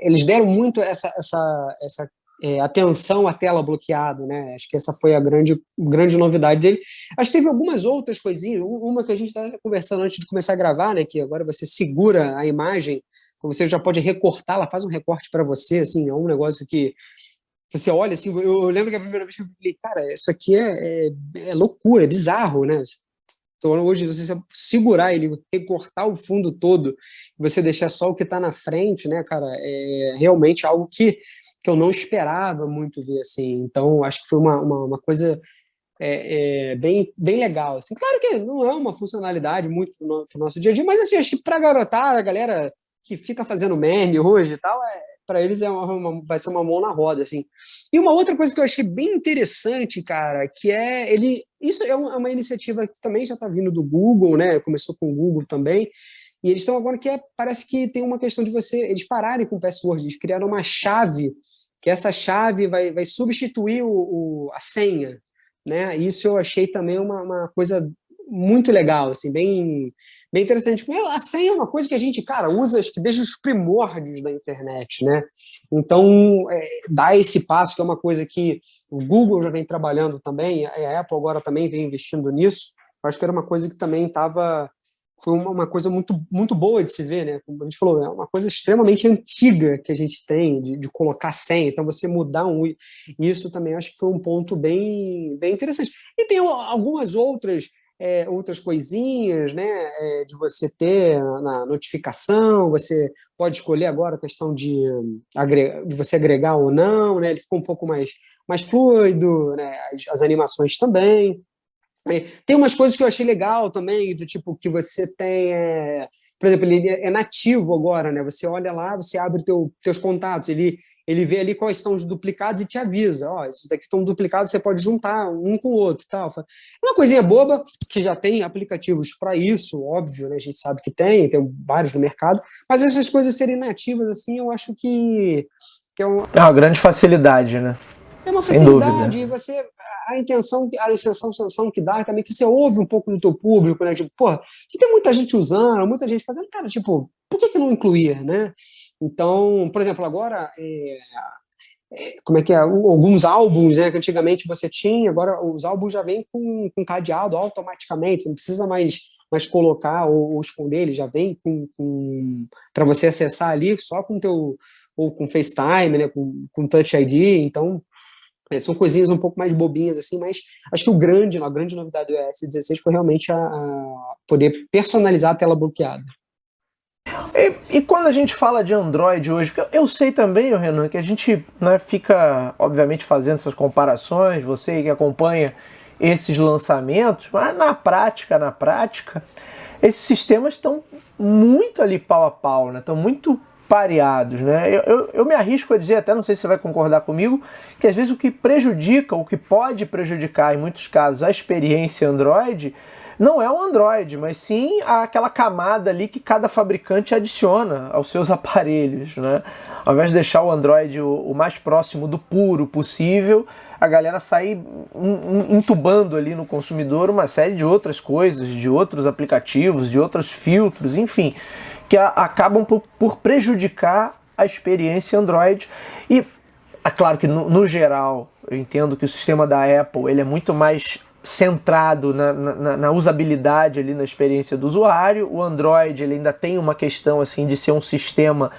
eles deram muito essa atenção à tela bloqueada, né? Acho que essa foi a grande novidade dele. Acho que teve algumas outras coisinhas, uma que a gente estava conversando antes de começar a gravar, né? Que agora você segura a imagem, você já pode recortar, ela faz um recorte para você, assim, é um negócio que você olha assim, eu lembro que a primeira vez que eu falei, cara, isso aqui é loucura, é bizarro, né? Então, hoje, você segurar ele, recortar o fundo todo, você deixar só o que está na frente, né, cara, é realmente algo que eu não esperava muito ver, assim. Então, acho que foi uma coisa bem legal. Assim. Claro que não é uma funcionalidade muito para o nosso dia a dia, mas assim, acho que para a garotada, a galera que fica fazendo meme hoje e tal, para eles vai ser uma mão na roda. Assim. E uma outra coisa que eu achei bem interessante, cara, que isso é uma iniciativa que também já está vindo do Google, né? Começou com o Google também. E eles estão agora parece que tem uma questão de eles pararem com o password, eles criaram uma chave, que essa chave vai substituir a senha, né? Isso eu achei também uma coisa muito legal, assim, bem interessante. Porque a senha é uma coisa que a gente, cara, usa acho que desde os primórdios da internet, né? Então, dar esse passo, que é uma coisa que o Google já vem trabalhando também, a Apple agora também vem investindo nisso, eu acho que era uma coisa que também foi uma coisa muito, muito boa de se ver, né? Como a gente falou, é uma coisa extremamente antiga que a gente tem de colocar senha, então você mudar isso também acho que foi um ponto bem interessante. E tem algumas outras coisinhas, né, de você ter na notificação, você pode escolher agora a questão de você agregar ou não, né, ele ficou um pouco mais fluido, né, as animações também. Tem umas coisas que eu achei legal também, do tipo que você tem, por exemplo, ele é nativo agora, né? Você olha lá, você abre teus contatos, ele vê ali quais estão os duplicados e te avisa, ó, esses daqui estão duplicados, você pode juntar um com o outro, tal. É uma coisinha boba que já tem aplicativos para isso, óbvio, né? A gente sabe que tem vários no mercado, mas essas coisas serem nativas assim, eu acho que É uma grande facilidade, né? é uma Sem dúvida. facilidade, e a sensação que dá é também que você ouve um pouco do teu público, né? Tipo, pô, se tem muita gente usando, muita gente fazendo, cara, tipo, por que não incluir, né? Então, por exemplo, agora, como é que é? Alguns álbuns, né, que antigamente você tinha, agora os álbuns já vêm com cadeado automaticamente, você não precisa mais colocar ou esconder, ele já vem para você acessar ali só com teu ou com FaceTime, né, com Touch ID, então são coisinhas um pouco mais bobinhas, assim, mas acho que a grande novidade do iOS 16 foi realmente a poder personalizar a tela bloqueada. E quando a gente fala de Android hoje, porque eu sei também, Renan, que a gente, né, fica, obviamente, fazendo essas comparações, você que acompanha esses lançamentos, mas na prática, esses sistemas estão muito ali pau a pau, né? Estão muito pareados, né? Eu me arrisco a dizer, até não sei se você vai concordar comigo, que às vezes o que pode prejudicar em muitos casos a experiência Android não é o Android, mas sim aquela camada ali que cada fabricante adiciona aos seus aparelhos, né? Ao invés de deixar o Android o mais próximo do puro possível, a galera sai entubando ali no consumidor uma série de outras coisas, de outros aplicativos, de outros filtros, enfim, que acabam por prejudicar a experiência Android. E é claro que no geral eu entendo que o sistema da Apple ele é muito mais centrado na usabilidade ali, na experiência do usuário. O Android ele ainda tem uma questão assim de ser um sistema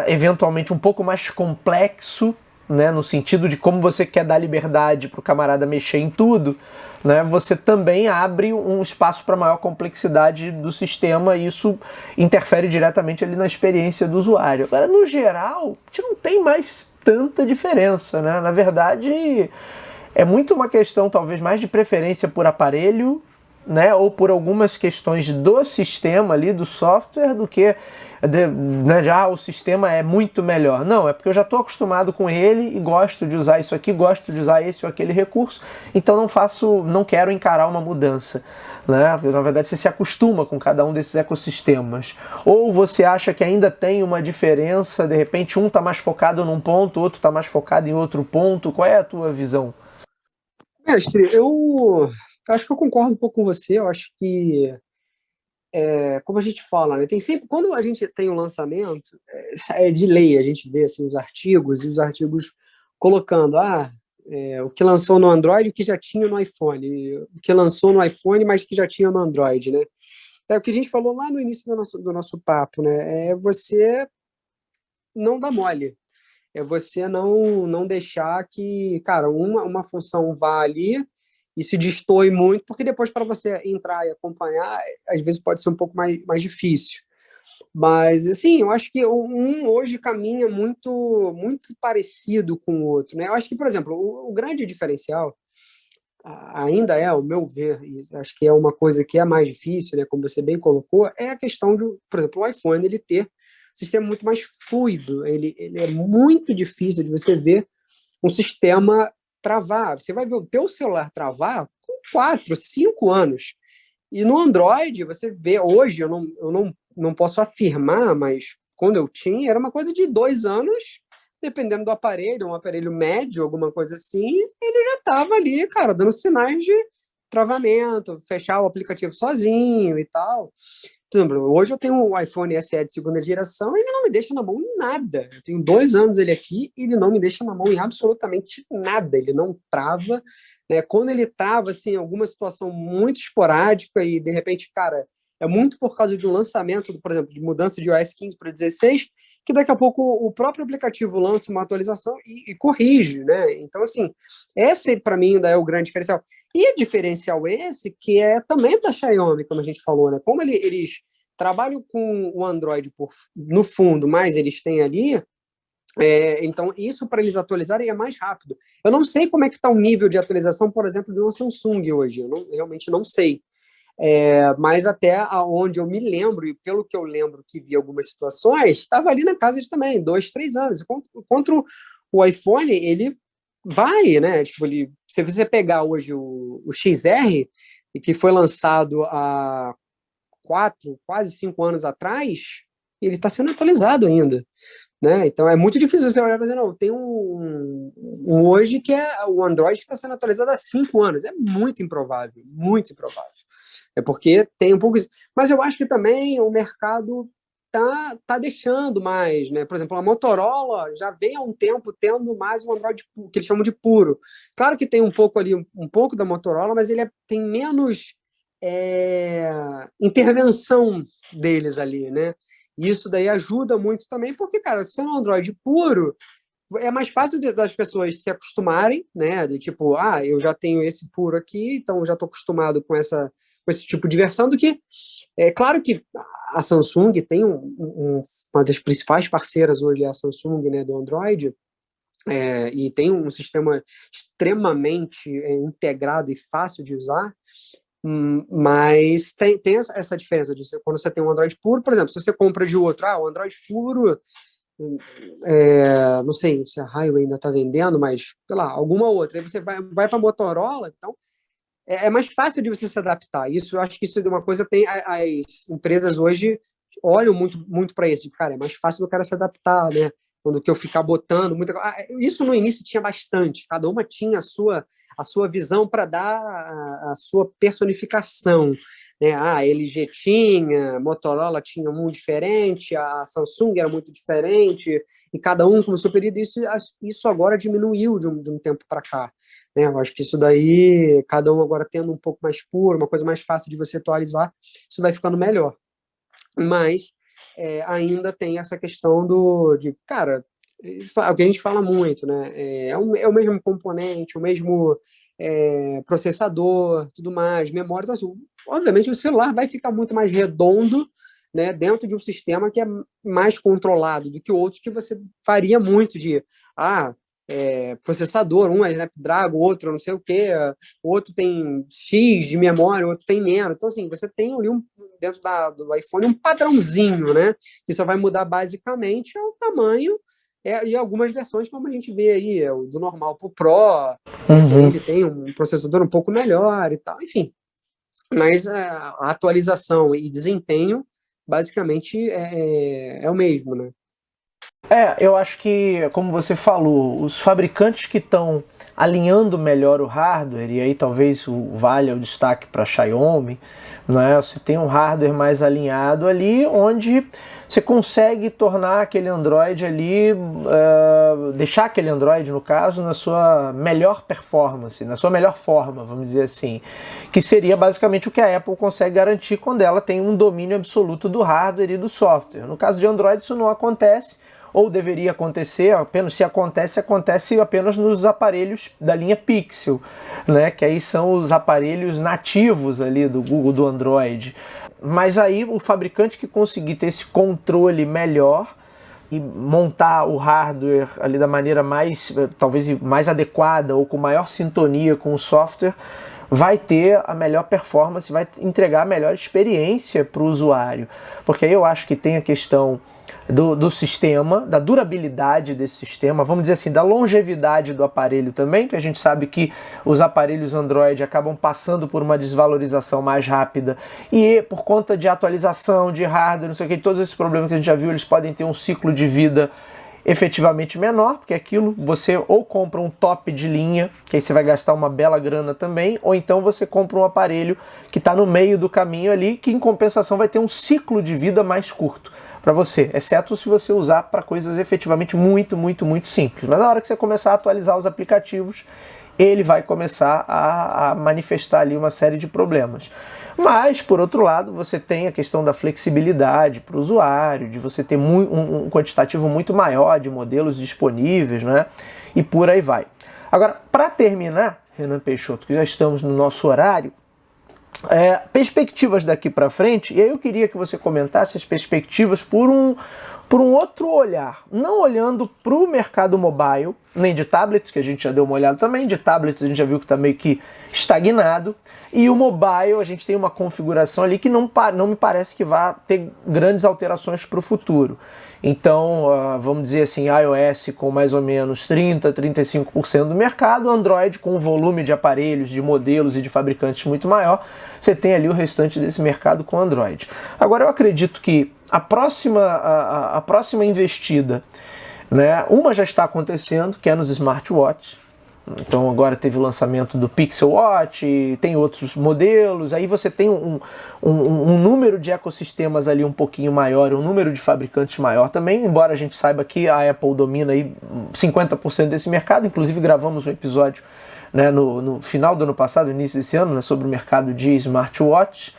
eventualmente um pouco mais complexo, né, no sentido de como você quer dar liberdade para o camarada mexer em tudo, né, você também abre um espaço para maior complexidade do sistema e isso interfere diretamente ali na experiência do usuário. Agora, no geral, a gente não tem mais tanta diferença, né? Na verdade, é muito uma questão talvez mais de preferência por aparelho, né, ou por algumas questões do sistema ali, do software, do que né, já o sistema é muito melhor. Não, é porque eu já estou acostumado com ele e gosto de usar isso aqui, gosto de usar esse ou aquele recurso, então não quero encarar uma mudança. Né? Porque, na verdade, você se acostuma com cada um desses ecossistemas. Ou você acha que ainda tem uma diferença, de repente um está mais focado num ponto, outro está mais focado em outro ponto. Qual é a tua visão? Mestre, eu acho que eu concordo um pouco com você. Eu acho que, como a gente fala, né, tem sempre, quando a gente tem um lançamento, é de lei, a gente vê assim, os artigos e os artigos colocando, o que lançou no Android, o que já tinha no iPhone, o que lançou no iPhone, mas que já tinha no Android, né? É o que a gente falou lá no início do nosso papo, né? É você não dar mole. É você não deixar que, cara, uma função vá ali e se destoe muito, porque depois para você entrar e acompanhar, às vezes pode ser um pouco mais difícil. Mas, assim, eu acho que um hoje caminha muito, muito parecido com o outro, né? Eu acho que, por exemplo, o grande diferencial, ainda é, ao meu ver, e acho que é uma coisa que é mais difícil, né, como você bem colocou, é a questão de, por exemplo, o iPhone ele ter um sistema muito mais fluido, ele é muito difícil de você ver um sistema travar. Você vai ver o teu celular travar com 4, 5 anos. E no Android, você vê, hoje, eu não posso afirmar, mas quando eu tinha, era uma coisa de 2 anos, dependendo do aparelho, um aparelho médio, alguma coisa assim, ele já estava ali, cara, dando sinais de travamento, fechar o aplicativo sozinho e tal. Por exemplo, hoje eu tenho um iPhone SE de segunda geração e ele não me deixa na mão em nada. Eu tenho 2 anos ele aqui e ele não me deixa na mão em absolutamente nada. Ele não trava, né? Quando ele trava, assim, alguma situação muito esporádica e, de repente, cara, é muito por causa de um lançamento, por exemplo, de mudança de iOS 15 para 16, que daqui a pouco o próprio aplicativo lança uma atualização e corrige, né? Então, assim, esse, para mim, ainda é o grande diferencial. E diferencial esse que é também da Xiaomi, como a gente falou, né? Como eles trabalham com o Android no fundo, mas eles têm ali, então isso para eles atualizarem é mais rápido. Eu não sei como é que está o nível de atualização, por exemplo, de uma Samsung hoje. Eu realmente não sei. Mas até onde eu me lembro, e pelo que eu lembro que vi algumas situações, estava ali na casa de também, 2, 3 anos. Contra o iPhone, ele vai, né? Tipo, se você pegar hoje o XR, que foi lançado há 4, quase 5 anos atrás, ele está sendo atualizado ainda. Né? Então é muito difícil você olhar e dizer, não, tem um hoje que é o Android que está sendo atualizado há 5 anos. É muito improvável, muito improvável. É porque tem um pouco isso. Mas eu acho que também o mercado tá deixando mais, né? Por exemplo, a Motorola já vem há um tempo tendo mais um Android que eles chamam de puro. Claro que tem um pouco ali, um pouco da Motorola, mas ele tem menos intervenção deles ali, né? E isso daí ajuda muito também, porque, cara, sendo um Android puro, é mais fácil das pessoas se acostumarem, né? De tipo, eu já tenho esse puro aqui, então já estou acostumado com esse tipo de versão, do que. É claro que a Samsung tem uma das principais parceiras hoje, é a Samsung, né, do Android, e tem um sistema extremamente integrado e fácil de usar. Mas tem essa diferença de quando você tem um Android puro, por exemplo, se você compra de outro, o Android puro, não sei se a Highway ainda está vendendo, mas, sei lá, alguma outra, aí você vai para a Motorola, então é mais fácil de você se adaptar. Isso, eu acho que isso é uma coisa, as empresas hoje olham muito, muito para isso, cara, é mais fácil do cara se adaptar, né? Quando que eu ficar botando muita. Isso no início tinha bastante, cada uma tinha a sua visão para dar a sua personificação. Né? A LG tinha, a Motorola tinha um diferente, a Samsung era muito diferente, e cada um com o seu período. Isso agora diminuiu de um tempo para cá. Né? Eu acho que isso daí, cada um agora tendo um pouco mais puro, uma coisa mais fácil de você atualizar, isso vai ficando melhor. Mas ainda tem essa questão cara, o que a gente fala muito, né? É o mesmo componente, o mesmo processador, tudo mais, memória, então, assim, obviamente o celular vai ficar muito mais redondo, né, dentro de um sistema que é mais controlado do que outros que você faria muito de processador, um é Snapdragon, outro não sei o que, outro tem X de memória, outro tem menos. Então, assim, você tem ali dentro do iPhone um padrãozinho, né? Que só vai mudar basicamente o tamanho e algumas versões, como a gente vê aí, do normal para o Pro, ele tem um processador um pouco melhor e tal, enfim. Mas a atualização e desempenho, basicamente, é o mesmo, né? Eu acho que, como você falou, os fabricantes que estão alinhando melhor o hardware, e aí talvez valha o destaque para a Xiaomi, né? Você tem um hardware mais alinhado ali, onde você consegue tornar aquele Android ali, deixar aquele Android, no caso, na sua melhor performance, na sua melhor forma, vamos dizer assim, que seria basicamente o que a Apple consegue garantir quando ela tem um domínio absoluto do hardware e do software. No caso de Android isso não acontece, ou deveria acontecer, apenas se acontece apenas nos aparelhos da linha Pixel, né? Que aí são os aparelhos nativos ali do Google, do Android. Mas aí o fabricante que conseguir ter esse controle melhor, e montar o hardware ali da maneira talvez mais adequada ou com maior sintonia com o software, vai ter a melhor performance, vai entregar a melhor experiência para o usuário. Porque aí eu acho que tem a questão do sistema, da durabilidade desse sistema, vamos dizer assim, da longevidade do aparelho também, porque a gente sabe que os aparelhos Android acabam passando por uma desvalorização mais rápida e por conta de atualização de hardware, não sei o que, todos esses problemas que a gente já viu, eles podem ter um ciclo de vida efetivamente menor, porque aquilo você ou compra um top de linha, que aí você vai gastar uma bela grana também, ou então você compra um aparelho que está no meio do caminho ali, que em compensação vai ter um ciclo de vida mais curto para você, exceto se você usar para coisas efetivamente muito simples. Mas na hora que você começar a atualizar os aplicativos, ele vai começar a manifestar ali uma série de problemas. Mas, por outro lado, você tem a questão da flexibilidade para o usuário, de você ter um quantitativo muito maior de modelos disponíveis, né? E por aí vai. Agora, para terminar, Renan Peixoto, que já estamos no nosso horário, perspectivas daqui para frente, e aí eu queria que você comentasse as perspectivas por um outro olhar, não olhando para o mercado mobile, nem de tablets, que a gente já deu uma olhada também, de tablets a gente já viu que está meio que estagnado, e o mobile a gente tem uma configuração ali que não me parece que vá ter grandes alterações para o futuro. Então, vamos dizer assim, iOS com mais ou menos 30-35% do mercado, Android com um volume de aparelhos, de modelos e de fabricantes muito maior, você tem ali o restante desse mercado com Android. Agora, eu acredito que a próxima investida, né, uma já está acontecendo, que é nos smartwatches. Então agora teve o lançamento do Pixel Watch, tem outros modelos, aí você tem um número de ecossistemas ali um pouquinho maior, um número de fabricantes maior também, embora a gente saiba que a Apple domina aí 50% desse mercado, inclusive gravamos um episódio, né, no final do ano passado, início desse ano, né, sobre o mercado de smartwatch.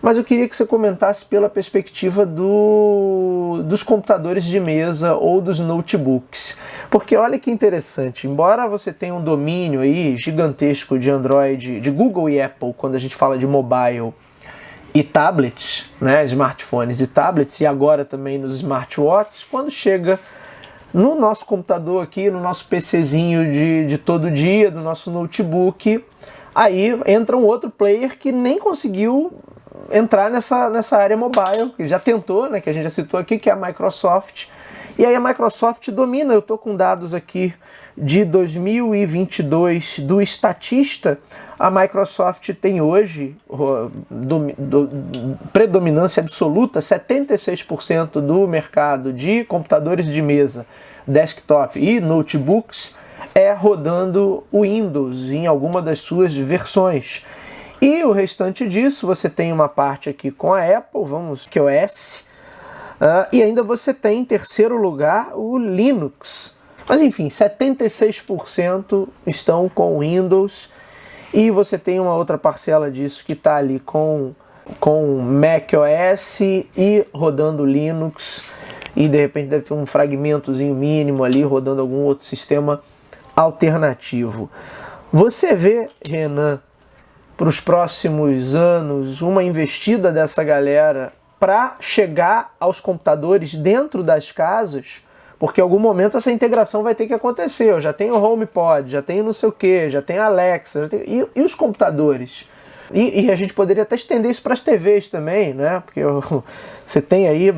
Mas eu queria que você comentasse pela perspectiva dos computadores de mesa ou dos notebooks. Porque olha que interessante, embora você tenha um domínio aí gigantesco de Android, de Google e Apple, quando a gente fala de mobile e tablets, né, smartphones e tablets, e agora também nos smartwatches, quando chega no nosso computador aqui, no nosso PCzinho de todo dia, do nosso notebook, aí entra um outro player que nem conseguiu entrar nessa área mobile, que já tentou, né, que a gente já citou aqui, que é a Microsoft. E aí a Microsoft domina, eu estou com dados aqui de 2022 do Statista, a Microsoft tem hoje predominância absoluta, 76% do mercado de computadores de mesa, desktop e notebooks rodando o Windows em alguma das suas versões. E o restante disso, você tem uma parte aqui com a Apple, que é o S, e ainda você tem em terceiro lugar o Linux. Mas enfim, 76% estão com Windows, e você tem uma outra parcela disso que está ali com macOS e rodando Linux, e de repente deve ter um fragmentozinho mínimo ali rodando algum outro sistema alternativo. Você vê, Renan, para os próximos anos, uma investida dessa galera para chegar aos computadores dentro das casas, porque em algum momento essa integração vai ter que acontecer. Eu já tenho o HomePod, já tenho não sei o que, já tenho a Alexa, e os computadores? E a gente poderia até estender isso para as TVs também, né? Porque você tem aí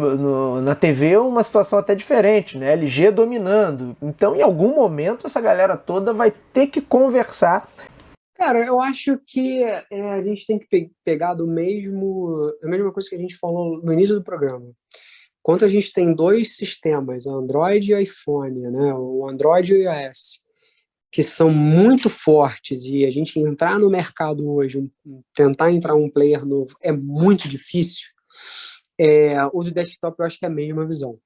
na TV uma situação até diferente, né? LG dominando. Então, em algum momento, essa galera toda vai ter que conversar. Cara, eu acho que a gente tem que pegar a mesma coisa que a gente falou no início do programa. Quando a gente tem dois sistemas, Android e iPhone, né, o Android e o iOS, que são muito fortes, e a gente entrar no mercado hoje, tentar entrar um player novo, é muito difícil, o do desktop eu acho que é a mesma visão.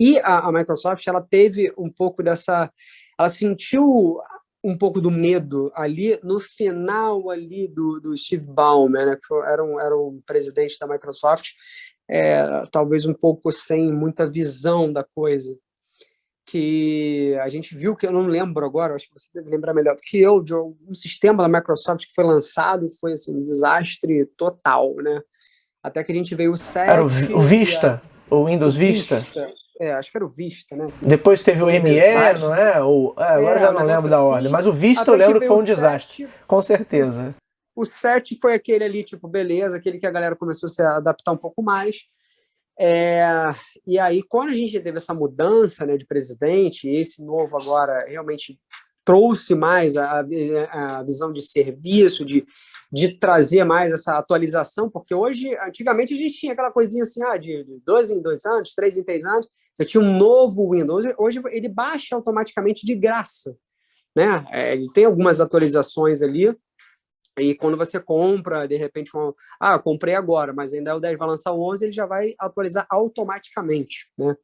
E a Microsoft, ela teve um pouco ela sentiu um pouco do medo ali no final ali do Steve Ballmer, né, que era um presidente da Microsoft, talvez um pouco sem muita visão da coisa, que a gente viu, que eu não lembro agora, acho que você deve lembrar melhor do que eu, de um sistema da Microsoft que foi lançado e foi assim, um desastre total, né? Até que a gente veio o 7... Era o Vista, o Windows Vista. acho que era o Vista, né? Depois teve o ME, não é? Agora já um não lembro negócio da assim. ordem. Mas o Vista eu Até que lembro que veio foi um o desastre. 7. Com certeza. O 7 foi aquele ali, tipo, beleza, aquele que a galera começou a se adaptar um pouco mais. E aí, quando a gente teve essa mudança, né, de presidente, esse novo agora realmente trouxe mais a visão de serviço, de trazer mais essa atualização, porque hoje, antigamente, a gente tinha aquela coisinha assim, de 2 em 2 anos, 3 em 3 anos, você tinha um novo Windows. Hoje ele baixa automaticamente de graça, né? Ele tem algumas atualizações ali, e quando você compra, de repente, comprei agora, mas ainda o 10 vai lançar o 11, ele já vai atualizar automaticamente, né?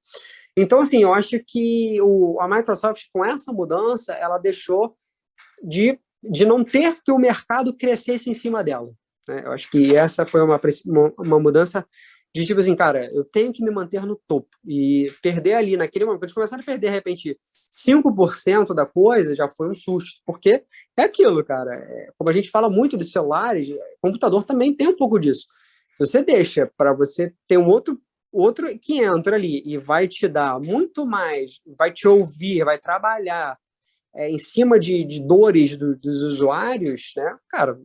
Então, assim, eu acho que a Microsoft, com essa mudança, ela deixou de não ter que o mercado crescesse em cima dela, né? Eu acho que essa foi uma mudança de tipo assim, cara, eu tenho que me manter no topo. E perder ali naquele momento, quando eles começaram a perder, de repente, 5% da coisa, já foi um susto. Porque é aquilo, cara. Como a gente fala muito de celulares, computador também tem um pouco disso. Você deixa para você ter um outro que entra ali e vai te dar muito mais, vai te ouvir, vai trabalhar em cima de dores dos usuários, né? Cara,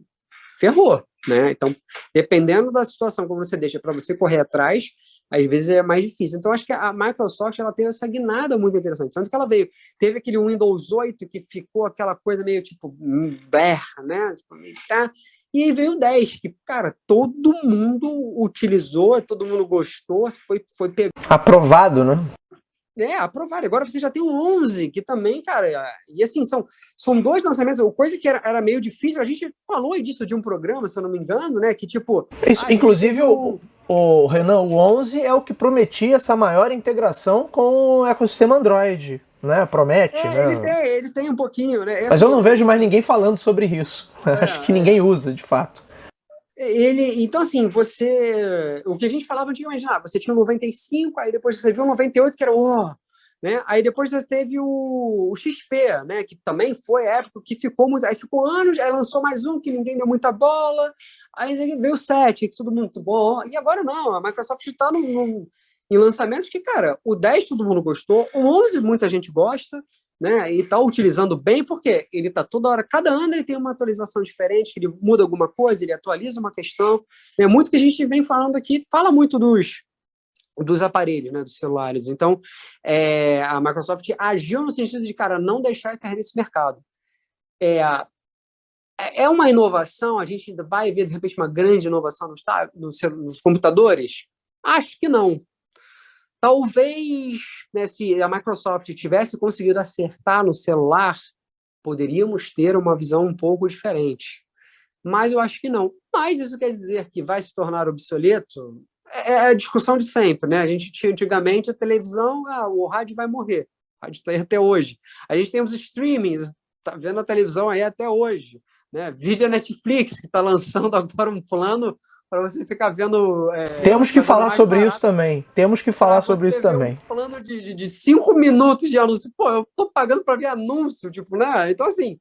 ferrou, né? Então, dependendo da situação como você deixa para você correr atrás, às vezes é mais difícil. Então, acho que a Microsoft ela teve essa guinada muito interessante. Tanto que ela teve aquele Windows 8 que ficou aquela coisa meio tipo, né? E aí veio o 10, que, cara, todo mundo utilizou, todo mundo gostou, foi pegando. Aprovado, né? Aprovado. Agora você já tem o 11, que também, cara, e assim, são 2 lançamentos, coisa que era meio difícil, a gente falou disso de um programa, se eu não me engano, né, que tipo... Isso, inclusive, o Renan, o 11 é o que prometia essa maior integração com o ecossistema Android, né? Promete, né? Ele tem um pouquinho, né? Mas eu não vejo mais ninguém falando sobre isso. Acho que ninguém usa, de fato. Então, assim, o que a gente falava antigamente, você tinha o 95, aí depois você viu o 98, que era né? Aí depois você teve o XP, né? Que também foi época que ficou muito. Aí ficou anos, aí lançou mais um que ninguém deu muita bola, aí veio o 7, que tudo muito bom. E agora não, a Microsoft está em lançamentos que, cara, o 10 todo mundo gostou, o 11 muita gente gosta, né? E está utilizando bem, porque ele está toda hora, cada ano ele tem uma atualização diferente, ele muda alguma coisa, ele atualiza uma questão. É muito que a gente vem falando aqui, fala muito dos aparelhos, né, dos celulares. Então, a Microsoft agiu no sentido de, cara, não deixar cair nesse mercado. É uma inovação, a gente ainda vai ver, de repente, uma grande inovação nos computadores? Acho que não. Talvez, né, se a Microsoft tivesse conseguido acertar no celular, poderíamos ter uma visão um pouco diferente. Mas eu acho que não. Mas isso quer dizer que vai se tornar obsoleto? É a discussão de sempre, né? A gente tinha antigamente a televisão, o rádio vai morrer. O rádio está aí até hoje. A gente tem os streamings, tá vendo a televisão aí até hoje, né? Vídeo Netflix, que está lançando agora um plano para você ficar vendo... Temos que falar sobre isso também. Temos que falar sobre isso também. Um plano de 5 minutos de anúncio. Pô, eu tô pagando para ver anúncio, tipo, né? Então, assim,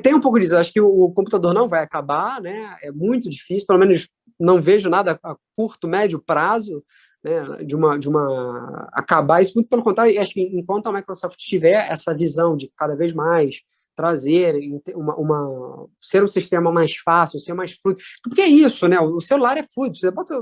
tem um pouco disso. Acho que o computador não vai acabar, né? É muito difícil, pelo menos não vejo nada a curto, médio prazo, né, de uma acabar isso. Muito pelo contrário, acho que enquanto a Microsoft tiver essa visão de cada vez mais trazer ser um sistema mais fácil, ser mais fluido, porque é isso, né? O celular é fluido. Você bota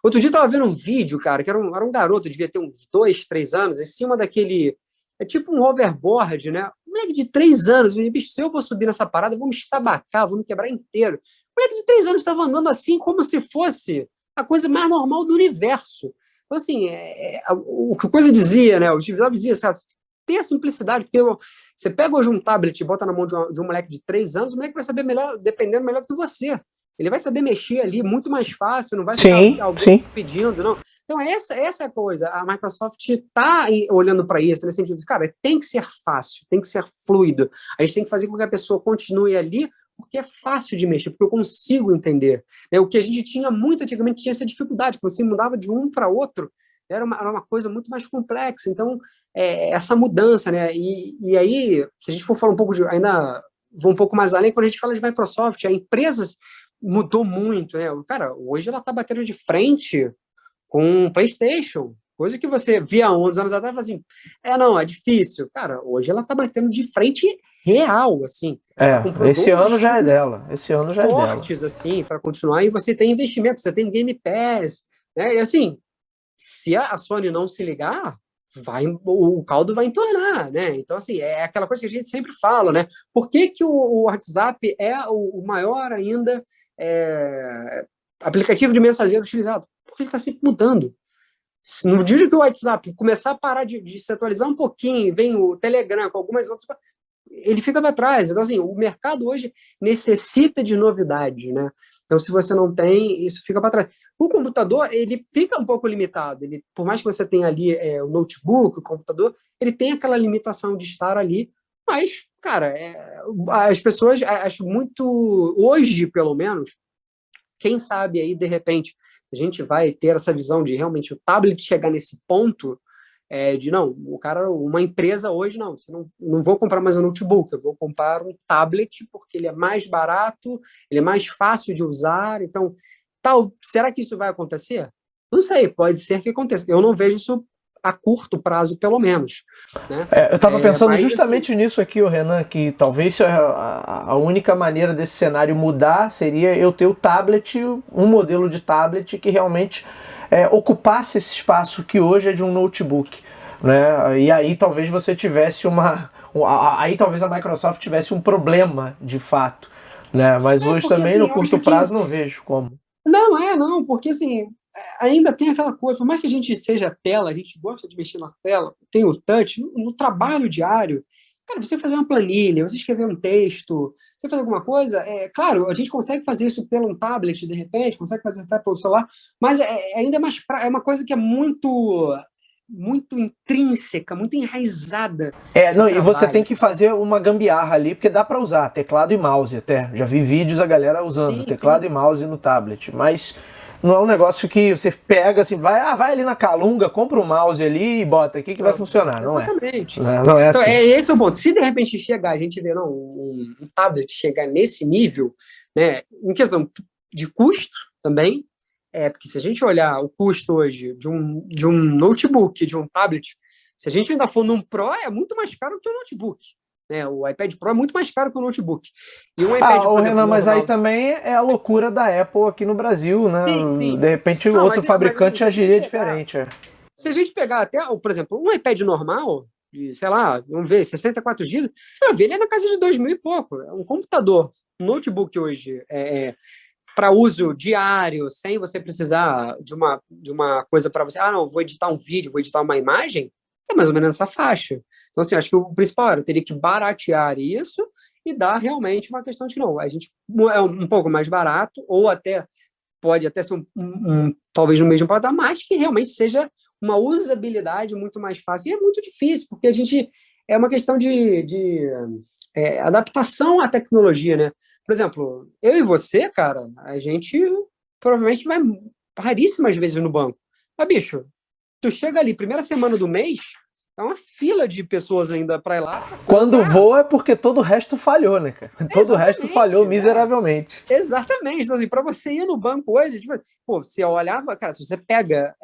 outro dia eu estava vendo um vídeo, cara, que era um garoto, devia ter uns 2, 3 anos, em cima daquele... É tipo um hoverboard, né? Um moleque de 3 anos, bicho, se eu vou subir nessa parada, eu vou me estabacar, vou me quebrar inteiro. O moleque de 3 anos estava andando assim, como se fosse a coisa mais normal do universo. Então, assim, o que a coisa dizia, né? O Steve Jobs dizia, sabe, ter a simplicidade, porque você pega hoje um tablet e bota na mão de um moleque de 3 anos, o moleque vai saber melhor, dependendo melhor que você. Ele vai saber mexer ali muito mais fácil, não vai ficar alguém pedindo, não. Então, essa é a coisa. A Microsoft está olhando para isso, nesse sentido de, cara, tem que ser fácil, tem que ser fluido. A gente tem que fazer com que a pessoa continue ali, porque é fácil de mexer, porque eu consigo entender. O que a gente tinha muito antigamente, tinha essa dificuldade, quando você mudava de um para outro, era uma coisa muito mais complexa. Então, essa mudança, né? E aí, se a gente for falar um pouco ainda vou um pouco mais além, quando a gente fala de Microsoft, a empresa mudou muito, né? Cara, hoje ela está batendo de frente com PlayStation, coisa que você via há uns anos atrás e falava assim, não, é difícil. Cara, hoje ela tá batendo de frente real, assim. Ela comprou Esse 12 ano já é times dela. Esse ano já é dela. fortes, assim, para continuar, e você tem investimento, você tem Game Pass, né? E assim, se a Sony não se ligar, o caldo vai entornar, né? Então, assim, é aquela coisa que a gente sempre fala, né? Por que que o WhatsApp é o maior ainda aplicativo de mensageiro utilizado? Porque ele está sempre mudando. No dia que o WhatsApp começar a parar de se atualizar um pouquinho, vem o Telegram com algumas outras coisas, ele fica para trás. Então, assim, o mercado hoje necessita de novidade, né? Então, se você não tem, isso fica para trás. O computador, ele fica um pouco limitado. Ele, por mais que você tenha ali o notebook, o computador, ele tem aquela limitação de estar ali. Mas, cara, as pessoas, acho muito, hoje, pelo menos, quem sabe aí, de repente, a gente vai ter essa visão de realmente o tablet chegar nesse ponto de não, o cara, uma empresa hoje, não, você não vou comprar mais um notebook, eu vou comprar um tablet porque ele é mais barato, ele é mais fácil de usar, então, será que isso vai acontecer? Não sei, pode ser que aconteça. Eu não vejo isso a curto prazo, pelo menos. Né? Eu estava pensando justamente assim, nisso aqui, Renan, que talvez a única maneira desse cenário mudar seria eu ter o tablet, um modelo de tablet que realmente ocupasse esse espaço que hoje é de um notebook. Né? E aí talvez você tivesse aí talvez a Microsoft tivesse um problema de fato. Né? Mas hoje porque, também, assim, no curto prazo, não vejo como. Não, porque assim, ainda tem aquela coisa, por mais que a gente seja tela, a gente gosta de mexer na tela, tem o touch, no trabalho diário, cara, você fazer uma planilha, você escrever um texto, você fazer alguma coisa, claro, a gente consegue fazer isso pelo tablet, de repente, consegue fazer até pelo celular, mas ainda é uma coisa que é muito intrínseca, muito enraizada no Não, e você tem trabalho. que fazer uma gambiarra ali, porque dá para usar teclado e mouse até. Já vi vídeos a galera usando Sim, teclado sim. e mouse no tablet, mas não é um negócio que você pega assim, vai ali na Calunga, compra um mouse ali e bota aqui que vai Não, funcionar. Não é. exatamente. Não é Então, assim. esse é o ponto. Se de repente chegar, a gente vê não, um tablet chegar nesse nível, né, em questão de custo também, porque se a gente olhar o custo hoje de um notebook, de um tablet, se a gente ainda for num Pro, é muito mais caro que o notebook. Né? O iPad Pro é muito mais caro que o notebook. E um iPad, por exemplo, Renan, mas aí normal. também é a loucura da Apple aqui no Brasil, né? Sim, sim. De repente Não, outro mas assim, fabricante se a gente agiria pegar diferente. Se a gente pegar até, por exemplo, um iPad normal, de, sei lá, vamos ver, 64 GB, você vai ver ele é na casa de 2 mil e pouco. É um computador, um notebook hoje, para uso diário, sem você precisar de uma coisa para você, não, vou editar um vídeo, vou editar uma imagem, é mais ou menos essa faixa. Então, assim, acho que o principal era, eu teria que baratear isso e dar realmente uma questão de que não, a gente é um pouco mais barato, ou até pode até ser talvez no mesmo patamar, mas que realmente seja uma usabilidade muito mais fácil. E é muito difícil, porque a gente é uma questão de adaptação à tecnologia, né? Por exemplo, eu e você, cara, a gente provavelmente vai raríssimas vezes no banco. Mas, bicho, tu chega ali, primeira semana do mês, é uma fila de pessoas ainda para ir lá. Quando voa é porque todo o resto falhou, né, cara? Todo o resto falhou miseravelmente. Exatamente. Então, assim, para você ir no banco hoje, tipo, você olhava, cara, se você pega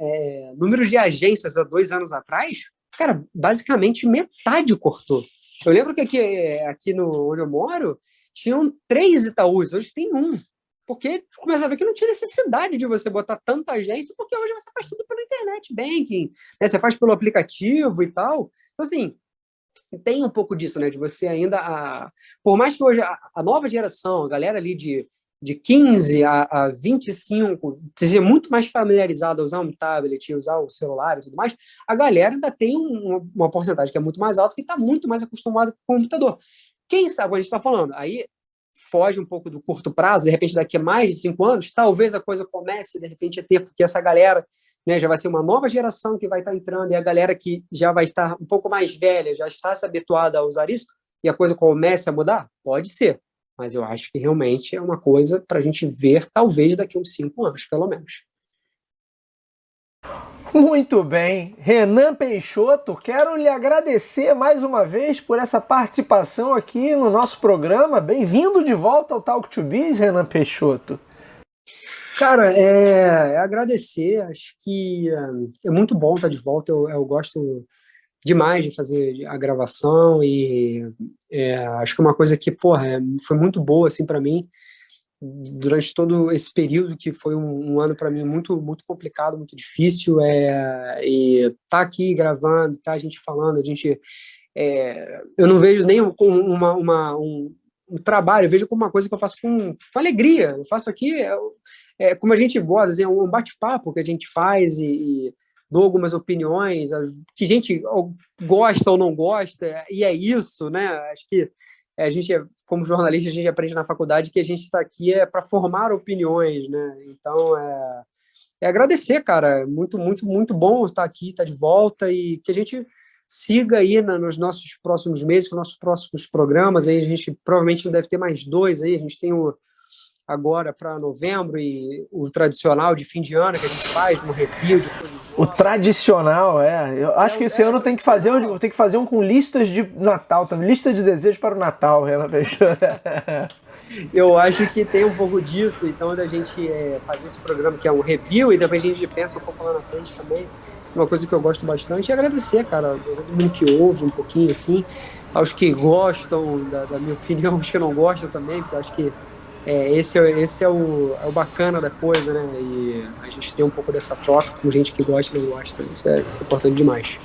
números de agências há 2 anos atrás, cara, basicamente metade cortou. Eu lembro que aqui onde eu moro, tinham 3 Itaús, hoje tem um. Porque começa a ver que não tinha necessidade de você botar tanta agência, porque hoje você faz tudo pela internet banking, né? Você faz pelo aplicativo e tal. Então, assim, tem um pouco disso, né? De você ainda. Por mais que hoje a nova geração, a galera ali de 15 a 25, seja muito mais familiarizada a usar um tablet, usar o celular e tudo mais, a galera ainda tem uma porcentagem que é muito mais alta, que está muito mais acostumada com o computador. Quem sabe, a gente está falando, aí foge um pouco do curto prazo, de repente daqui a mais de 5 anos, talvez a coisa comece de repente a ter, porque essa galera, né, já vai ser uma nova geração que vai estar entrando, e a galera que já vai estar um pouco mais velha, já está se habituada a usar isso, e a coisa comece a mudar? Pode ser, mas eu acho que realmente é uma coisa para a gente ver, talvez daqui a uns 5 anos, pelo menos. Muito bem, Renan Peixoto, quero lhe agradecer mais uma vez por essa participação aqui no nosso programa. Bem-vindo de volta ao Talk to Biz, Renan Peixoto. Cara, agradecer, acho que é muito bom estar de volta, eu gosto demais de fazer a gravação e acho que é uma coisa que, porra, foi muito boa, assim, para mim, durante todo esse período que foi um ano para mim muito muito complicado, muito difícil, e tá aqui gravando, tá a gente falando, eu não vejo nem como um trabalho, eu vejo como uma coisa que eu faço com alegria. Eu faço aqui, como a gente gosta, assim, é um bate-papo que a gente faz e dou algumas opiniões, que a gente gosta ou não gosta, e é isso, né? Acho que a gente, como jornalista, a gente aprende na faculdade que a gente está aqui para formar opiniões, né? Então, agradecer, cara. Muito, muito, muito bom estar aqui, estar de volta e que a gente siga aí nos nossos próximos meses, com nossos próximos programas. Aí a gente provavelmente deve ter mais dois aí. A gente tem agora para novembro e o tradicional de fim de ano que a gente faz, um review de coisas novas. O tradicional, eu acho que esse ano tem que fazer um com listas de Natal, também, lista de desejos para o Natal, Renan Peixoto. Eu acho que tem um pouco disso, então da gente fazer esse programa que é um review e depois a gente pensa um pouco lá na frente também, uma coisa que eu gosto bastante, e agradecer, cara, a todo mundo que ouve um pouquinho, assim, aos que gostam da minha opinião, aos que não gostam também, porque eu acho que esse é o bacana da coisa, né, e a gente tem um pouco dessa troca com gente que gosta e não gosta, isso é importante demais.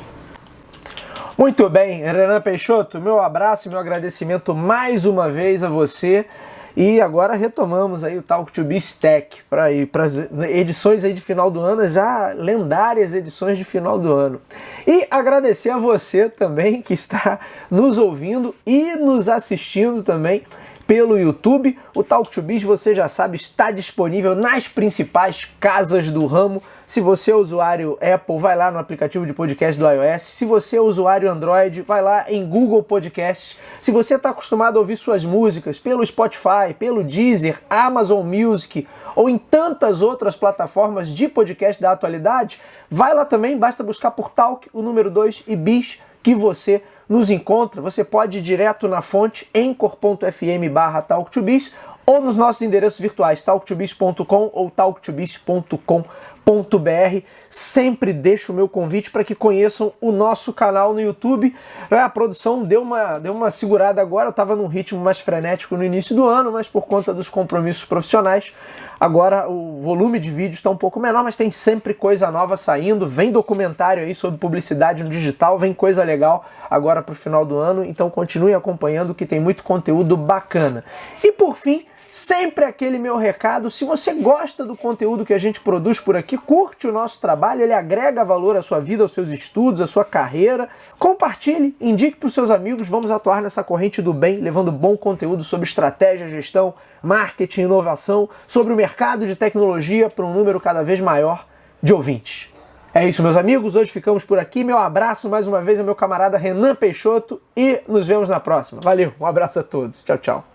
Muito bem, Renan Peixoto, meu abraço e meu agradecimento mais uma vez a você. E agora retomamos aí o Talk to Biz Tech para as edições aí de final do ano, já lendárias edições de final do ano. E agradecer a você também que está nos ouvindo e nos assistindo também pelo YouTube. O Talk to Biz, você já sabe, está disponível nas principais casas do ramo. Se você é usuário Apple, vai lá no aplicativo de podcast do iOS. Se você é usuário Android, vai lá em Google Podcasts. Se você está acostumado a ouvir suas músicas pelo Spotify, pelo Deezer, Amazon Music ou em tantas outras plataformas de podcast da atualidade, vai lá também, basta buscar por Talk, o número 2 e Biz, que você nos encontra. Você pode ir direto na fonte anchor.fm/talktobiz ou nos nossos endereços virtuais talktobiz.com ou talktobiz.com.br. Sempre deixo o meu convite para que conheçam o nosso canal no YouTube. A produção deu uma segurada agora, eu estava num ritmo mais frenético no início do ano, mas por conta dos compromissos profissionais, agora o volume de vídeos está um pouco menor, mas tem sempre coisa nova saindo, vem documentário aí sobre publicidade no digital, vem coisa legal agora para o final do ano, então continue acompanhando que tem muito conteúdo bacana. E por fim, sempre aquele meu recado, se você gosta do conteúdo que a gente produz por aqui, curte o nosso trabalho, ele agrega valor à sua vida, aos seus estudos, à sua carreira, compartilhe, indique para os seus amigos, vamos atuar nessa corrente do bem, levando bom conteúdo sobre estratégia, gestão, marketing, inovação, sobre o mercado de tecnologia para um número cada vez maior de ouvintes. É isso, meus amigos, hoje ficamos por aqui, meu abraço mais uma vez ao meu camarada Renan Peixoto e nos vemos na próxima. Valeu, um abraço a todos, tchau, tchau.